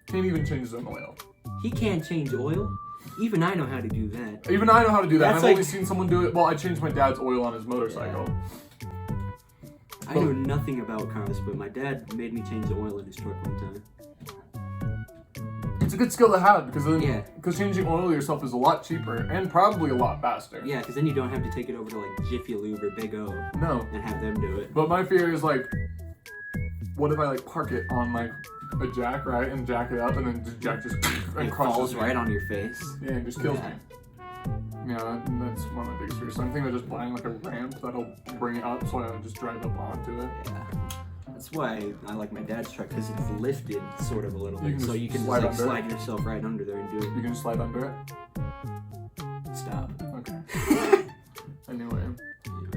[SPEAKER 2] Can't even change his own oil.
[SPEAKER 1] He can't change oil? Even I know how to do that.
[SPEAKER 2] Even I know how to do that.
[SPEAKER 1] That's
[SPEAKER 2] I've only seen someone do it. Well, I changed my dad's oil on his motorcycle.
[SPEAKER 1] I know nothing about cars, but my dad made me change the oil in his truck one time.
[SPEAKER 2] It's a good skill to have because changing oil yourself is a lot cheaper and probably a lot faster.
[SPEAKER 1] Yeah, because then you don't have to take it over to like Jiffy Lube or Big O.
[SPEAKER 2] No.
[SPEAKER 1] And have them do it.
[SPEAKER 2] But my fear is like, what if I like park it on like a jack, right, and jack it up, and then the jack just
[SPEAKER 1] and falls right on your face.
[SPEAKER 2] Yeah, and just kills me. Yeah, that's one of my biggest fears. So I'm thinking of just buying like a ramp that'll bring it up, so I just drive up onto it.
[SPEAKER 1] Yeah. That's why I like my dad's truck, because it's lifted sort of a little bit, so you can
[SPEAKER 2] slide
[SPEAKER 1] just like, slide yourself right under there and do it.
[SPEAKER 2] You can just slide under it?
[SPEAKER 1] Stop.
[SPEAKER 2] Okay. Anyway.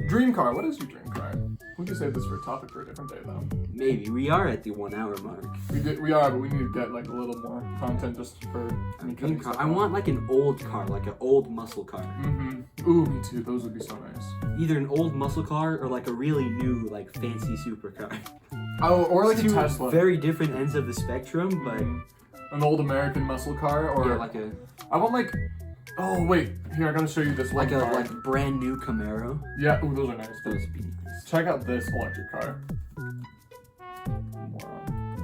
[SPEAKER 2] Dream car. What is your dream car? We can save this for a topic for a different day, though.
[SPEAKER 1] Maybe. We are at the 1 hour mark.
[SPEAKER 2] We are, but we need to get like a little more content just for me
[SPEAKER 1] dream car. I want like an old car, like an old muscle car.
[SPEAKER 2] Mm-hmm. Ooh, me too. Those would be so nice.
[SPEAKER 1] Either an old muscle car or like a really new, like fancy supercar.
[SPEAKER 2] Oh, or like
[SPEAKER 1] two
[SPEAKER 2] a Tesla.
[SPEAKER 1] Very different ends of the spectrum, but
[SPEAKER 2] an old American muscle car, or
[SPEAKER 1] yeah, like a.
[SPEAKER 2] I want like. Oh wait, here I gotta show you this one car.
[SPEAKER 1] Like brand new Camaro.
[SPEAKER 2] Yeah, ooh, those are nice.
[SPEAKER 1] Those would be nice. Check
[SPEAKER 2] Check out this electric car.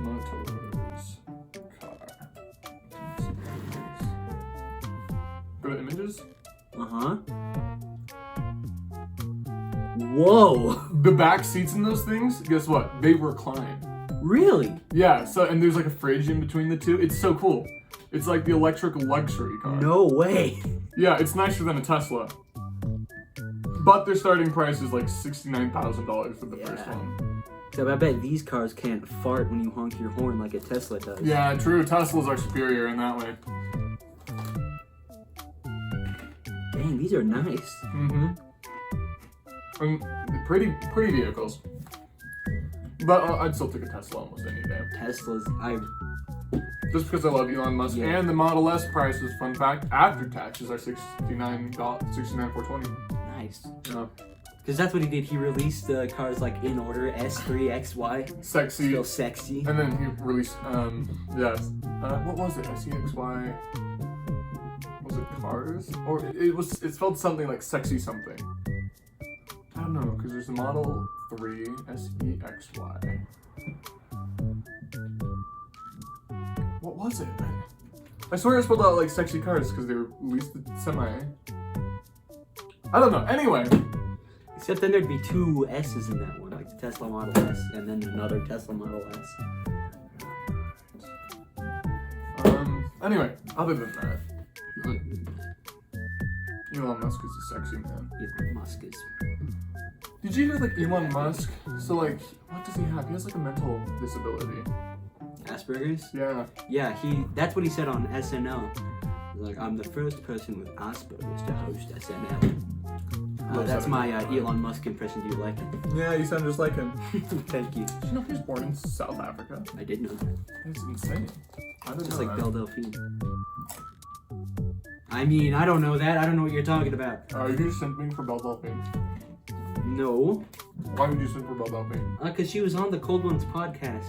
[SPEAKER 2] Motors car. Go to images.
[SPEAKER 1] Whoa!
[SPEAKER 2] The back seats in those things, guess what? They recline.
[SPEAKER 1] Really?
[SPEAKER 2] Yeah, so and there's like a fridge in between the two. It's so cool. It's like the electric luxury car.
[SPEAKER 1] No way.
[SPEAKER 2] Yeah, it's nicer than a Tesla. But their starting price is like $69,000 for the first
[SPEAKER 1] Yeah.
[SPEAKER 2] one.
[SPEAKER 1] So I bet these cars can't fart when you honk your horn like a Tesla does.
[SPEAKER 2] Yeah, true. Teslas are superior in that way.
[SPEAKER 1] Dang, these are nice.
[SPEAKER 2] Mm-hmm. And pretty vehicles. But I'd still take a Tesla almost any day.
[SPEAKER 1] Teslas,
[SPEAKER 2] Just because I love Elon Musk.
[SPEAKER 1] Yeah.
[SPEAKER 2] And the Model S prices, fun fact, after taxes are $69,420.
[SPEAKER 1] nice.
[SPEAKER 2] Yeah.
[SPEAKER 1] Because that's what he did. He released the cars like in order, S3, XY.
[SPEAKER 2] Sexy.
[SPEAKER 1] Still sexy.
[SPEAKER 2] And then he released, what was it? SEXY? Was it Cars? Or it spelled something like sexy something. I don't know, because there's a Model 3 SEXY. What was it? I swear I spelled out like sexy cars because they released the semi. I don't know. Anyway.
[SPEAKER 1] Except then there'd be two S's in that one, like the Tesla Model S and then another Tesla Model S.
[SPEAKER 2] Anyway, other than that, Elon Musk is a sexy man.
[SPEAKER 1] Elon Musk is.
[SPEAKER 2] Did you hear like Elon Musk? So like, what does he have? He has like a mental disability.
[SPEAKER 1] Asperger's?
[SPEAKER 2] Yeah.
[SPEAKER 1] Yeah, that's what he said on SNL. Like, I'm the first person with Asperger's to host SNL. That's my Elon Musk impression. Do you like it?
[SPEAKER 2] Yeah, you sound just like him.
[SPEAKER 1] Thank you.
[SPEAKER 2] Did you know he was born in South Africa?
[SPEAKER 1] I did know that.
[SPEAKER 2] That's insane. I didn't
[SPEAKER 1] Just
[SPEAKER 2] know
[SPEAKER 1] like
[SPEAKER 2] that.
[SPEAKER 1] Belle Delphine. I mean, I don't know that. I don't know what you're talking about.
[SPEAKER 2] Are you simping for Belle Delphine?
[SPEAKER 1] No.
[SPEAKER 2] Why would you simp for Belle Delphine?
[SPEAKER 1] Because she was on the Cold Ones podcast.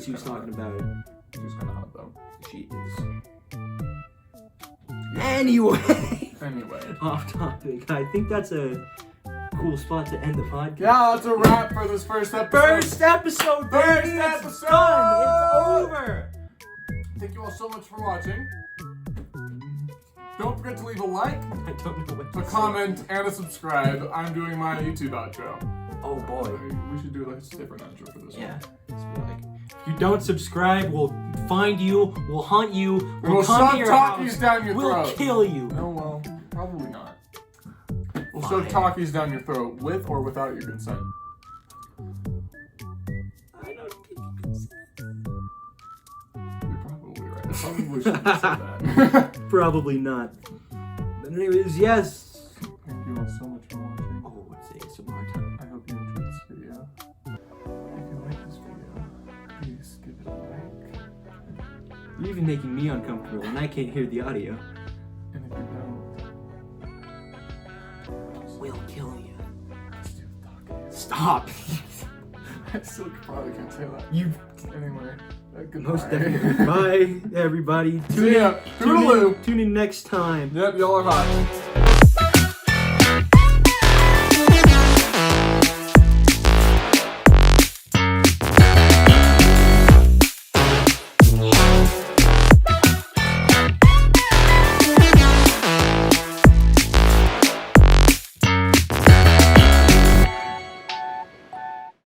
[SPEAKER 1] She was talking about it.
[SPEAKER 2] She's kind of hot though.
[SPEAKER 1] She is. Anyway.
[SPEAKER 2] Anyway.
[SPEAKER 1] Off topic. I think that's a cool spot to end the podcast.
[SPEAKER 2] Yeah, that's a wrap for this first episode.
[SPEAKER 1] First episode,
[SPEAKER 2] First
[SPEAKER 1] baby!
[SPEAKER 2] episode!
[SPEAKER 1] It's done! It's over!
[SPEAKER 2] Thank you all so much for watching. Don't forget to leave a like,
[SPEAKER 1] I don't know what to
[SPEAKER 2] a
[SPEAKER 1] say.
[SPEAKER 2] comment, and a subscribe. I'm doing my YouTube outro.
[SPEAKER 1] Oh boy.
[SPEAKER 2] We should do like a different outro for this
[SPEAKER 1] Yeah.
[SPEAKER 2] one.
[SPEAKER 1] It's like, if you don't subscribe, we'll find you, we'll hunt you,
[SPEAKER 2] We'll
[SPEAKER 1] come to
[SPEAKER 2] shove
[SPEAKER 1] your
[SPEAKER 2] talkies
[SPEAKER 1] house,
[SPEAKER 2] down your
[SPEAKER 1] we'll
[SPEAKER 2] throat.
[SPEAKER 1] kill you.
[SPEAKER 2] Oh well, probably not. We'll
[SPEAKER 1] Fine.
[SPEAKER 2] shove talkies down your throat with or without your consent.
[SPEAKER 1] I don't think you can say
[SPEAKER 2] You're probably right. I probably shouldn't have said that.
[SPEAKER 1] Probably not. But anyways, yes.
[SPEAKER 2] Thank you all so much for watching.
[SPEAKER 1] Oh, it's ASMR time.
[SPEAKER 2] I hope you enjoyed this video. If you like this video, please give it a like.
[SPEAKER 1] You're even making me uncomfortable, and I can't hear the audio.
[SPEAKER 2] And if you don't,
[SPEAKER 1] We'll kill you.
[SPEAKER 2] let's do the talking.
[SPEAKER 1] Stop.
[SPEAKER 2] I still probably can't say that.
[SPEAKER 1] You
[SPEAKER 2] Anyway, goodbye.
[SPEAKER 1] most definitely. Bye, everybody.
[SPEAKER 2] See ya. Toodaloo.
[SPEAKER 1] Tune in next time.
[SPEAKER 2] Yep, y'all are hot.